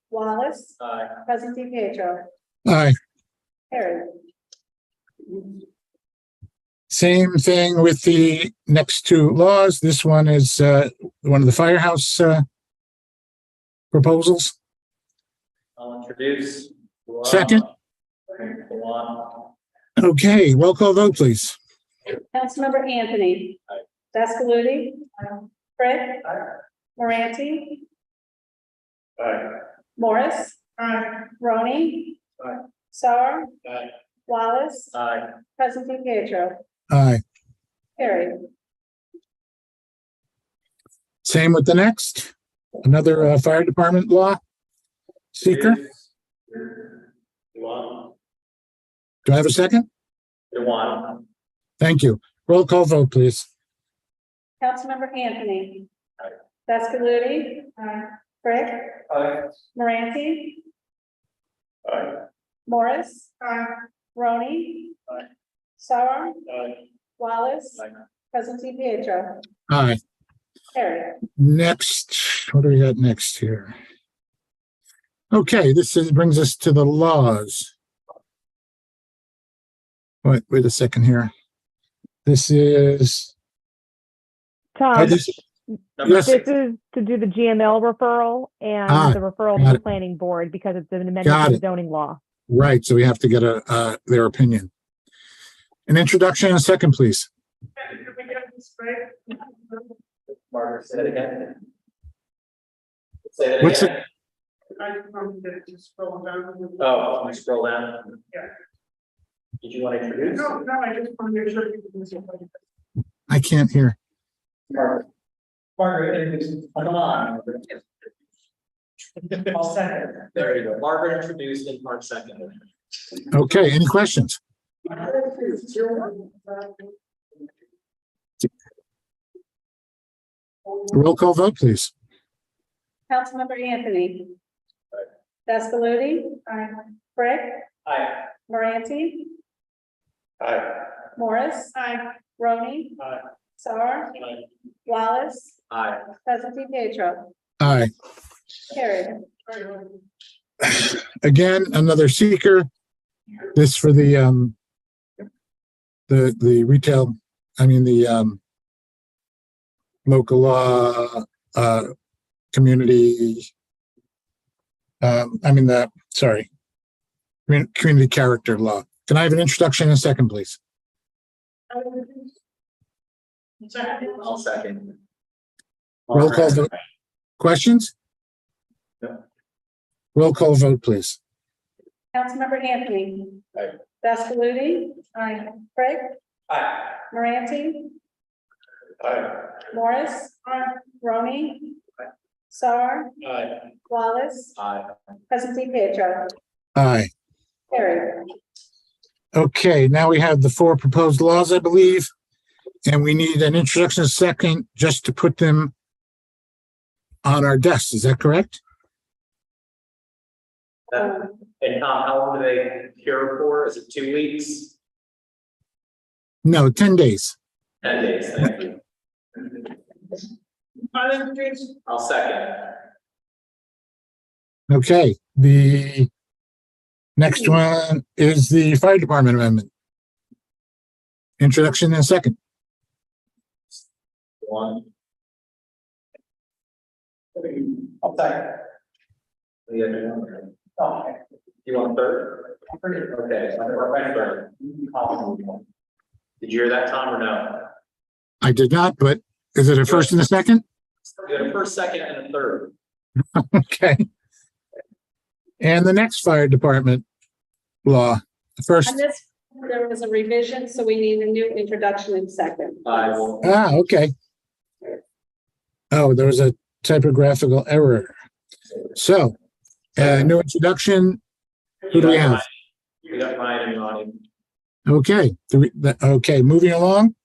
Wallace. Present Pietro. Aye. Carried. Same thing with the next two laws. This one is one of the firehouse proposals. I'll introduce. Second. Okay, roll call vote, please. Councilmember Anthony. Descalodi. Craig. Moranti. Morris. Roney. Sauer. Wallace. Present Pietro. Aye. Carried. Same with the next. Another fire department law. Seeker. Do I have a second? Thank you. Roll call vote, please. Councilmember Anthony. Descalodi. Craig. Moranti. Morris. Roney. Sauer. Wallace. Present Pietro. Aye. Carried. Next, what do we got next here? Okay, brings us to the laws. Wait a second here. This is Tom, just- Number Yes. this six. is to do the GML referral Ah, and the referral got to the it. planning board because it's an amendment Got to the it. zoning law. Right, so we have to get their opinion. An introduction and a second, please. Can we get this straight? Margaret, say that again. Say that What's again. I just wanted to scroll down. Oh, can we scroll down? Yeah. Did you want to introduce? No, I just want to make sure. I can't hear. Margaret, come on. I'll second. There you go. Margaret introduced and Mark seconded. Okay, any questions? Roll call vote, please. Councilmember Anthony. Descalodi. Frick, Aye. Moranti, Aye. Morris. Roney. Aye. Sar. Wallace, Aye. Presley Pietro. Aye. Carried. Again, another seeker. This for the retail, I mean, the local law, community, community character law. Can I have an introduction and a second, please? I'll second. Roll call vote. Questions? No. Roll call vote, please. Councilmember Anthony. Aye. Descalodi. Frick, Aye. Moranti, Aye. Morris. Roney. Sar. Aye. Wallace, Aye. Presley Pietro. Aye. Carried. Okay, now we have the four proposed laws, I believe. And we need an introduction and a second just to put them on our desks. Is that correct? And Tom, how long do they cure for? Is it 2 weeks? No, 10 days. 10 days, thank you. I'll second. Okay, the next one is the fire department amendment. Introduction and a second. One. I'll second. You want third? Okay. Third. Did you hear that, Tom, or no? I did not, but is it a first and a second? You had a first, second, and a third. Okay. And the next fire department law, the first, On this, there was a revision, so we need a new introduction and second. I will. okay. Oh, there was a typographical error. So, new introduction, who do we have? We got Ryan and Ronnie. Okay, okay, moving along.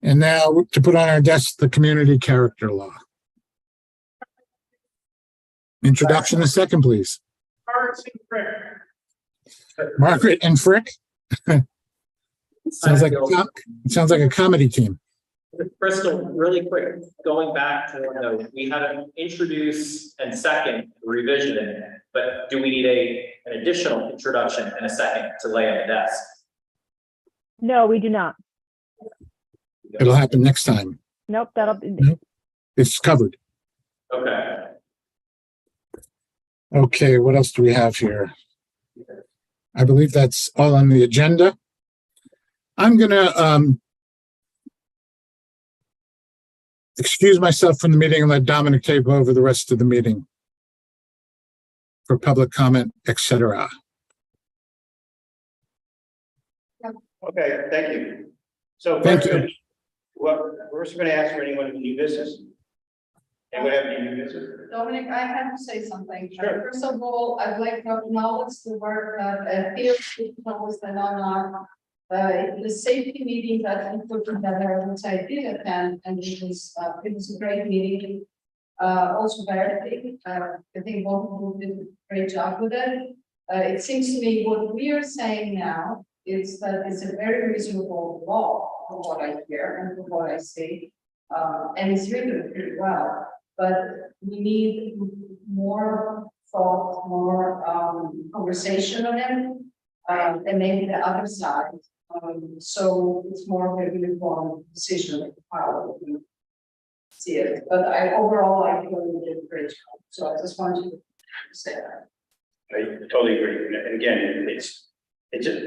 And now to put on our desk, the community character law. Introduction and second, please. Margaret and Frick. Sounds like a comedy team. Crystal, really quick, going back to one note, we had an introduce and second revision in it, but do we need an additional introduction and a second to lay on the desk? No, we do not. It'll happen next time. Nope, It's covered. Okay. Okay, what else do we have here? I believe that's all on the agenda. I'm gonna excuse myself from the meeting and let Dominic take over the rest of the meeting for public comment, etc. Okay, thank you. So Thank first, you. well, first we're gonna ask for anyone with new business. Anyone have any new business? Dominic, I have to say something. Sure. First of all, I'd like to acknowledge the work that Theo was done on the safety meeting that we put together, which I did attend, and it was a great meeting. Also very, I think both of you did a great job with it. It seems to me what we are saying now is that it's a very reasonable law from what I hear and from what I see. And it's written pretty well. But we need more thought, more conversation on it. And maybe the other side So it's more of a uniform decision how we see it, but overall, I feel we did a great job, so I just wanted to say that. I totally agree, and again, it's just,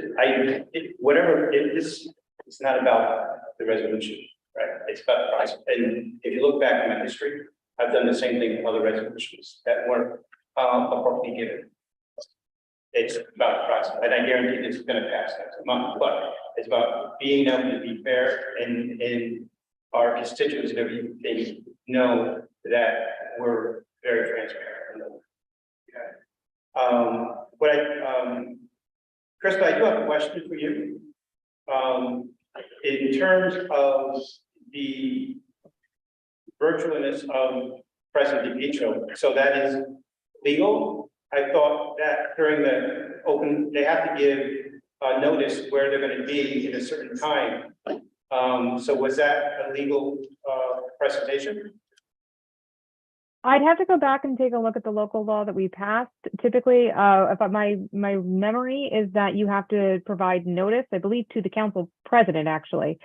it's not about the resolution, right? It's about the process, and if you look back in my history, I've done the same thing with other resolutions that weren't appropriately given. It's about the process, and I guarantee this is gonna pass next month, but it's about being able to be fair and our constituents and everything know that we're very transparent. Krista, I do have a question for you. In terms of the virtualness of President DePietro, so that is legal. I thought that during the open, they have to give a notice where they're going to be in a certain time. So was that a legal presentation? I'd have to go back and take a look at the local law that we passed. Typically, if my memory is that you have to provide notice, I believe, to the council president, actually,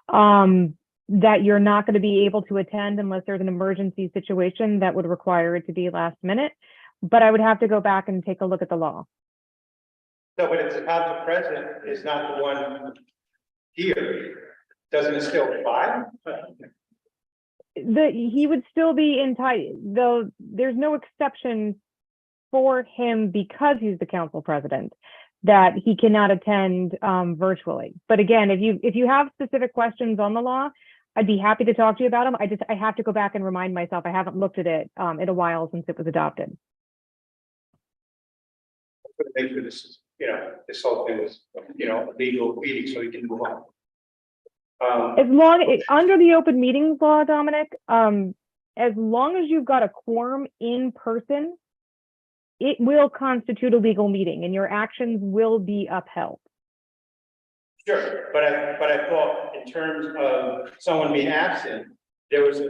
that you're not going to be able to attend unless there's an emergency situation that would require it to be last minute. But I would have to go back and take a look at the law. No, but if the council president is not the one here, doesn't it still apply? He would still be entitled, though there's no exception for him because he's the council president that he cannot attend virtually. But again, if you have specific questions on the law, I'd be happy to talk to you about them. I have to go back and remind myself. I haven't looked at it in a while since it was adopted. Make sure this is, this whole thing is, a legal meeting so we can move on. As long under the open meetings law, Dominic, as long as you've got a quorum in person, it will constitute a legal meeting and your actions will be upheld. Sure, but I thought in terms of someone being absent, there was a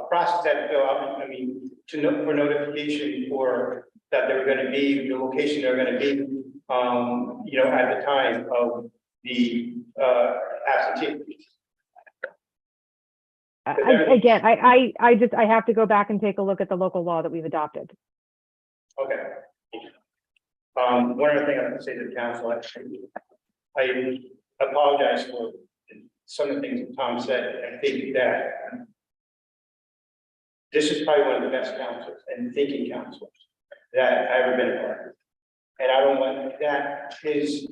process that fill out. I mean, for notification for that they were going to be the location they're going to be, at the time of the absentee. Again, I have to go back and take a look at the local law that we've adopted. Okay. One other thing I have to say to the council, actually, I apologize for some of the things that Tom said. I think that this is probably one of the best councils and thinking councils that I've ever been a part of. And I don't want that his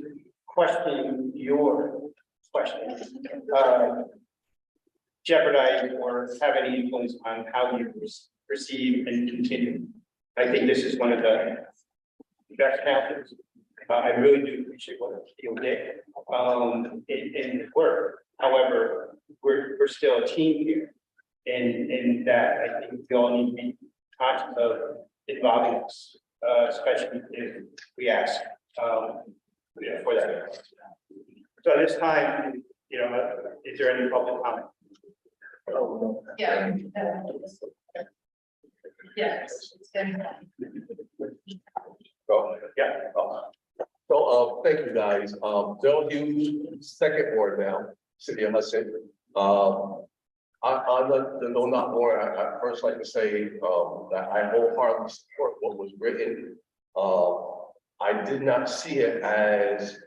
questioning your question jeopardize or have any influence on how you receive and continue. I think this is one of the best councils. I really do appreciate what you did in the work. However, we're still a team here, and that I think we all need to be conscious of involving us, especially if we ask for that. So at this time, is there any public comment? Yeah. Yes. Yeah. So, thank you, guys. Bill Hughes, second ward now, City of Hudson. On the no not more, I first like to say that I wholeheartedly support what was written. I did not see it as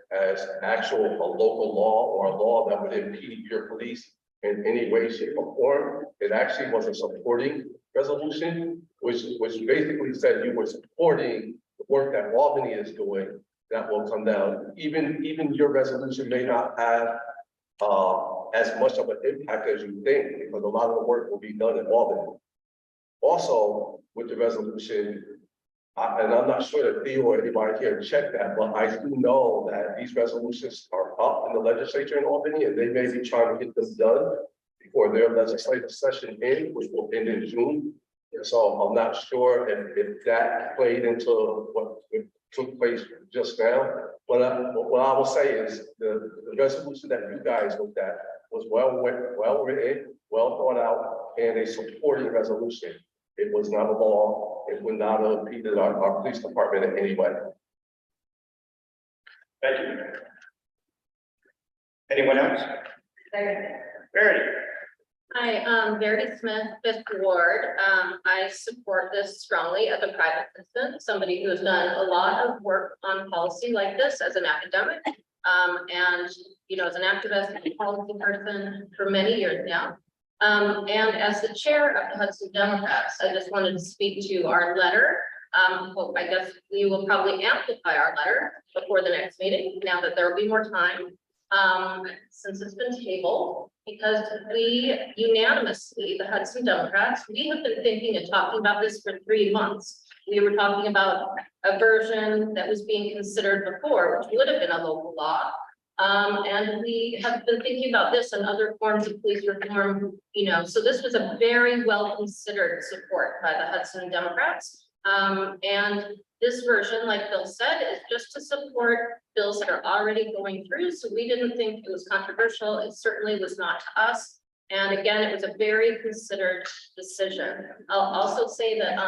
actual a local law or a law that would impede your police in any way, shape, or form. It actually was a supporting resolution, which basically said you were supporting the work that Albany is doing that will come down. Even your resolution may not have as much of an impact as you think, because a lot of the work will be done in Albany. Also, with the resolution, and I'm not sure that Theo or anybody here checked that, but I do know that these resolutions are up in the legislature in Albany, and they may be trying to get them done before their legislative session ends, which will end in June. So I'm not sure if that played into what took place just now. What I will say is the resolution that you guys looked at was well written, well thought out, and a supporting resolution. It was not a law. It would not have impeded our police department in any way. Thank you. Anyone else? Verity? Hi, Verity Smith, Fifth Ward. I support this strongly as a private citizen, somebody who has done a lot of work on policy like this as an academic. And, you know, as an activist and a policy person for many years now. And as the chair of the Hudson Democrats, I just wanted to speak to our letter. Well, I guess we will probably amplify our letter before the next meeting, now that there will be more time. Since it's been tabled, because we unanimously, the Hudson Democrats, we have been thinking and talking about this for 3 months. We were talking about a version that was being considered before, which would have been a local law. And we have been thinking about this and other forms of police reform, you know, so this was a very well considered support by the Hudson Democrats. And this version, like Bill said, is just to support bills that are already going through. So we didn't think it was controversial. It certainly was not to us. And again, it was a very considered decision. I'll also say that,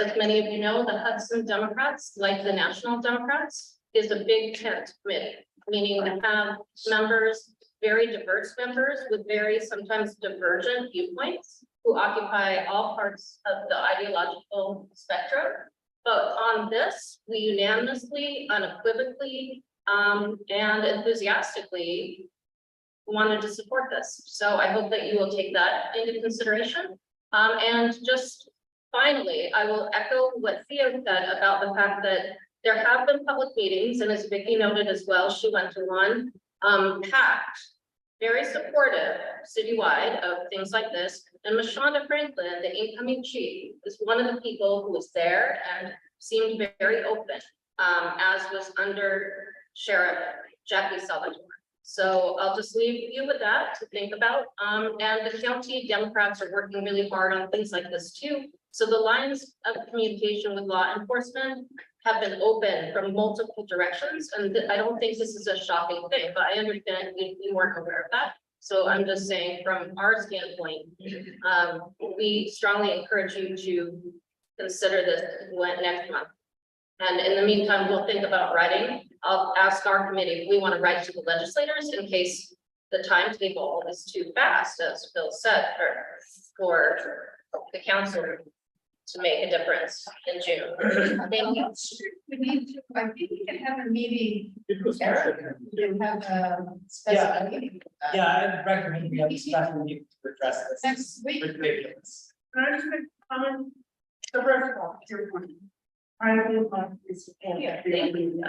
as many of you know, the Hudson Democrats, like the National Democrats, is a big tent committee, meaning to have members, very diverse members with very sometimes divergent viewpoints who occupy all parts of the ideological spectrum. But on this, we unanimously, unequivocally, and enthusiastically wanted to support this. So I hope that you will take that into consideration. And just finally, I will echo what Theo said about the fact that there have been public meetings, and as Vicki noted as well, she went to one, packed, very supportive citywide of things like this. And Mashonda Franklin, the incoming chief, is one of the people who was there and seemed very open, as was under Sheriff Jackie Salvatore. So I'll just leave you with that to think about. And the county Democrats are working really hard on things like this too. So the lines of communication with law enforcement have been open from multiple directions. And I don't think this is a shocking thing, but I understand you weren't aware of that. So I'm just saying from our standpoint, we strongly encourage you to consider this next month. And in the meantime, we'll think about writing. I'll ask our committee if we want to write to the legislators in case the timetable is too fast, as Phil said, for the council to make a difference in June. Thank you. We need to, I think we can have a meeting. Eric, we can have a special meeting. Yeah, I recommend we have a special meeting to address this. Next week. Ridiculous. Can I just make a comment? The first of all, to your point. I will not be supporting. Yeah, thank you.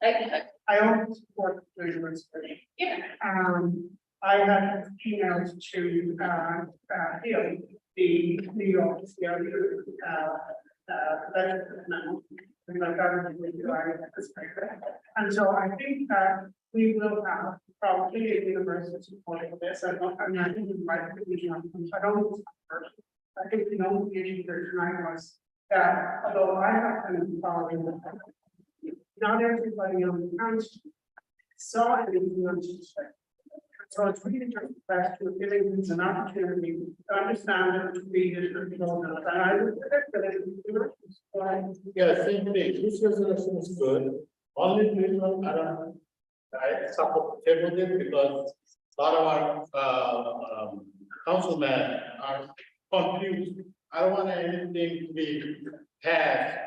I always support the university. Yeah. I have emails to, the New York, legislative memo, and the government will do this paper. And so I think that we will have probably a universal support for this. I think you might be on, I don't. I think the only issue there tonight was that although I have been following the, not everybody on the council saw anything on Tuesday. So it's really just best to giving them an opportunity to understand and to read it and know that. And I would predict that it would be. Yeah, same thing. This resolution is good. Only reason I support table it because a lot of our councilmen are confused. I don't want anything to be passed,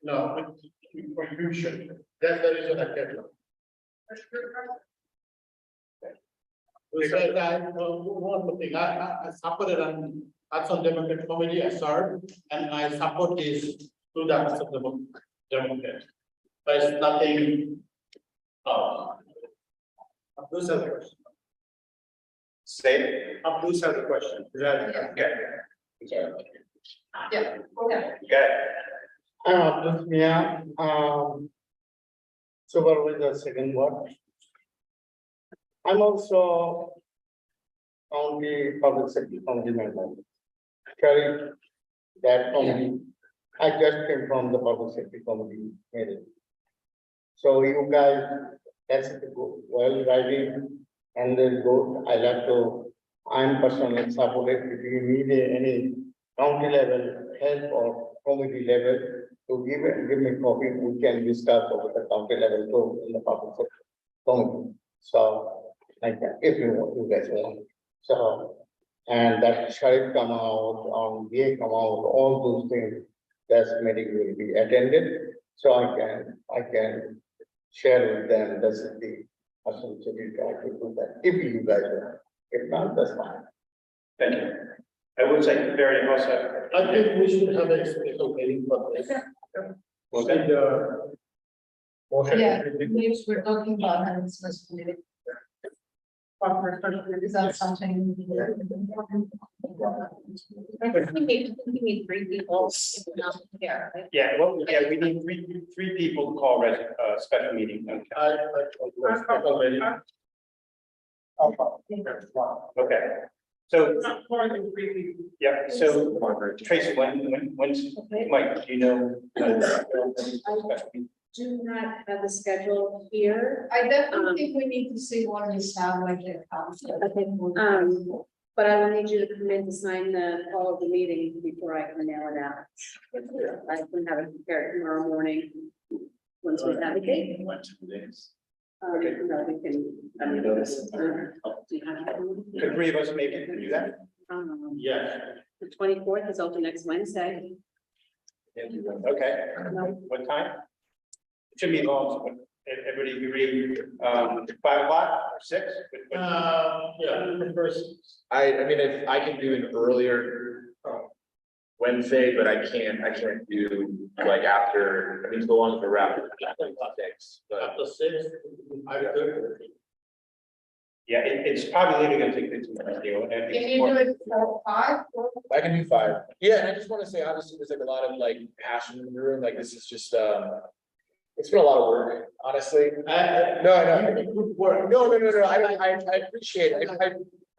with confusion. That's the reason I kept it. Because one more thing, I supported on Hudson Democrat Committee, I served, and I support this to the Hudson Democrat. But it's nothing. Abdul has a question. Say, Abdul has a question. Is that, yeah. Yeah, okay. Abdul, supervisor second ward. I'm also county public safety committee member. Carried that committee. I just came from the public safety committee meeting. So you guys, that's well writing and then go. I like to. I'm personally supported. If you need any county level help or committee level to give me a copy, we can discuss over the county level too in the public safety committee. So like that, if you guys want. So, and that shall come out, VA come out, all those things, that meeting will be attended. So I can share with them, that's the associated guy to do that, if you guys want. If not, that's fine. Thank you. I would say very also. I think we should have a special meeting for this. Was that Yeah, we're talking about having this meeting. Is that something? We need 3 people. Here, right? Yeah, well, yeah, we need three people to call special meeting. Okay, so, Not more than 3 people. yeah, so Tracy, when's, Mike, do you know? Do not have the schedule here. I definitely think we need to see what is sound like the council. But I will need you to come in to sign the call of the meeting before I can nail it out. I can have it prepared tomorrow morning. Once we have the date. No, we can. Do you have it? The three of us maybe can do that? Yeah. The 24th is also next Wednesday. Okay, what time? It should be long, so everybody agree, 5 o'clock or 6? Yeah, first. I mean, if I can do an earlier Wednesday, but I can't do like after, I mean, go on for after. But After 6, I could. Yeah, it's probably really gonna take 15 minutes. Can you do it for 5? I can do 5. Yeah, and I just want to say, obviously, there's like a lot of like passion in the room, like this is just, it's been a lot of work, honestly. No, I appreciate it.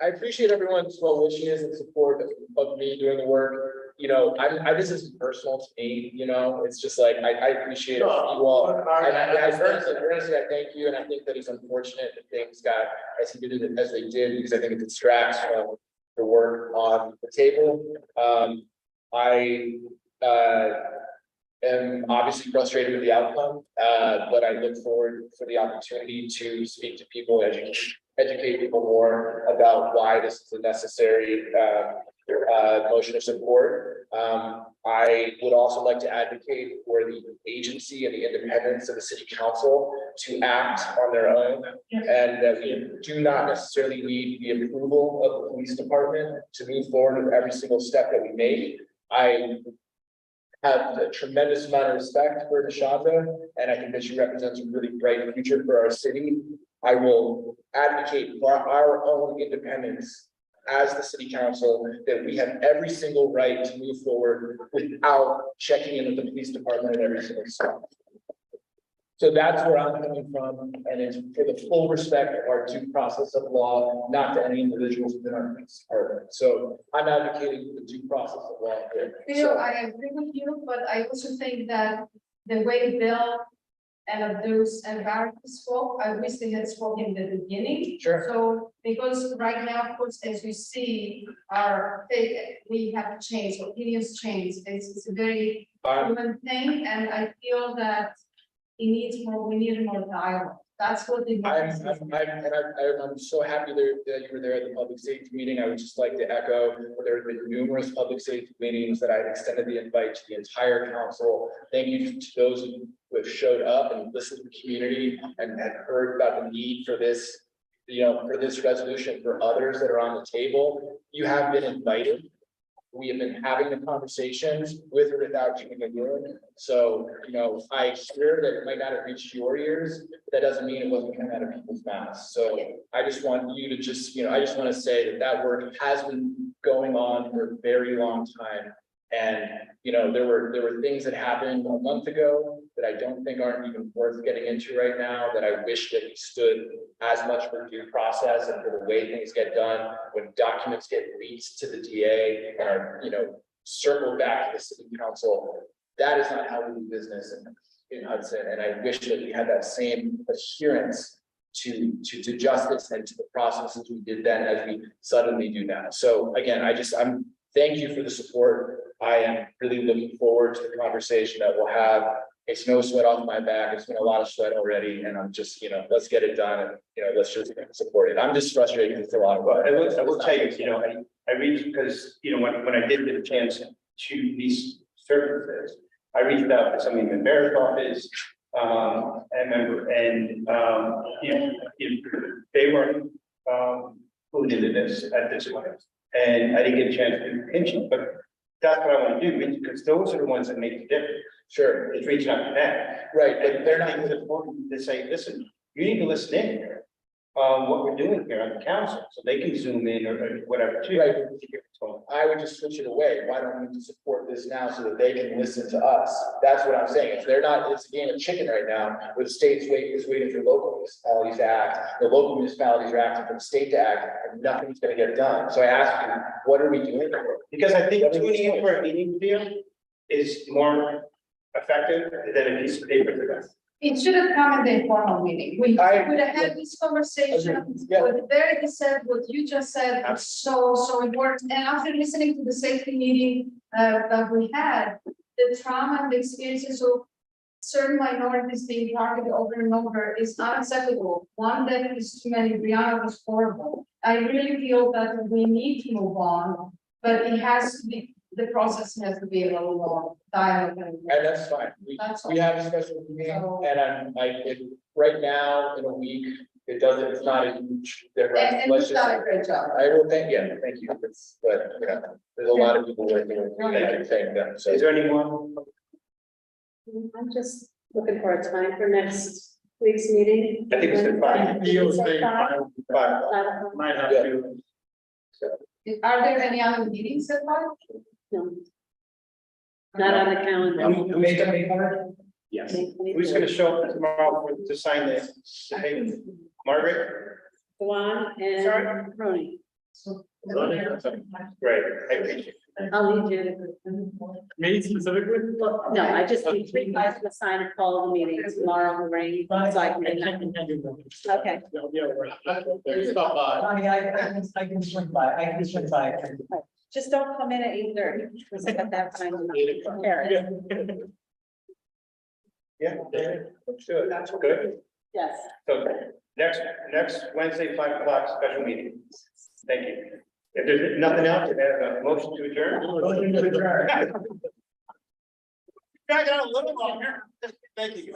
I appreciate everyone's well wishes and support of me doing the work. You know, this is personal to me, you know, it's just like, I appreciate it. You all, and I honestly, I thank you, and I think that it's unfortunate that things got executed as they did, because I think it distracts from the work on the table. I am obviously frustrated with the outcome, but I look forward for the opportunity to speak to people, educate people more about why this is a necessary motion of support. I would also like to advocate for the agency and the independence of the city council to act on their own, and that we do not necessarily need the approval of the police department to move forward with every single step that we make. I have a tremendous amount of respect for Nishanta, and I think that she represents a really bright future for our city. I will advocate for our own independence as the city council, that we have every single right to move forward without checking in with the police department at every single step. So that's where I'm coming from, and it's for the full respect of our due process of law, not to any individuals within our police department. So I'm advocating for the due process of law here. Bill, I agree with you, but I also think that the way Bill and Abdus and Barry spoke, I wish they had spoken in the beginning. Sure. So, because right now, of course, as you see, we have changed, opinions change. It's a very human thing, and I feel that we need more dialogue. That's what they. I'm so happy that you were there at the public safety meeting. I would just like to echo, there have been numerous public safety meetings that I've extended the invite to the entire council. Thank you to those who have showed up and listened to the community and had heard about the need for this, you know, for this resolution for others that are on the table. You have been invited. We have been having the conversations with or without you in the room. So, you know, I hear that it might not have reached your ears, but that doesn't mean it wasn't coming out of people's mouths. So I just want you to just, you know, I just want to say that work has been going on for a very long time. And, you know, there were things that happened a month ago that I don't think aren't even worth getting into right now, that I wish that we stood as much for due process and for the way things get done when documents get leaked to the DA and are, you know, circled back to the city council. That is not how we do business in Hudson. And I wish that we had that same adherence to justice and to the processes we did then as we suddenly do now. So again, thank you for the support. I am really looking forward to the conversation that we'll have It's no sweat off my back. It's been a lot of sweat already, and I'm just, let's get it done and, let's just support it. I'm just frustrated because it's a lot of work. I will tell you, I reached, because, when I did get a chance to these services, I reached out to somebody in the mayor's office, they weren't, moved into this at this point. And I didn't get a chance to pinch it, but that's what I want to do, because those are the ones that make the difference. Sure. It's reaching out to them. Right, but And they're not even important to say, listen, you need to listen in here. What we're doing here on the council, so they can zoom in or whatever too. Right. I would just switch it away. Why don't we support this now so that they can listen to us? That's what I'm saying. If they're not, it's a game of chicken right now, where the state's waiting for local municipalities to act. The local municipalities are acting for the state to act, and nothing's gonna get done. So I ask you, what are we doing? Because I think tuning in for a meeting here is more effective than a piece of paper for them. It should have come in the informal meeting. We would have had this conversation. Yeah. What Verity said, what you just said, it's so important. And after listening to the safety meeting that we had, the trauma and the experiences of certain minorities being targeted over and over is not acceptable. One death is too many. Brianna was horrible. I really feel that we need to move on, but it has to be, the process has to be a little more dialogue. And that's fine. That's We have a special meeting, and right now, in a week, it's not a huge difference. And Let's you've just. done a great job. I will thank you, thank you, but, there's a lot of people working with me, I can thank them, so. Is there anyone? I'm just looking for a time for next week's meeting. I think it's at 5. You'll say Five. might have to. Are there any other meetings at all? No. Not on the calendar. Make a paper. Yes. Who's gonna show up tomorrow to sign this? Hey, Margaret? Luan and Sorry? Ronnie. Great, I appreciate it. I'll need you Me specifically? to, no, I just need 3 guys to sign and call the meeting tomorrow, Lorraine, so I can. Okay. Stop by. I mean, I can swing by, Just don't come in at 8:30, because I got that time to prepare it. Yeah, sure, that's good. Yes. So next Wednesday, 5 o'clock, special meeting. Thank you. If there's nothing else, I have a motion to adjourn. Motion to adjourn. Drag it out a little longer. Thank you.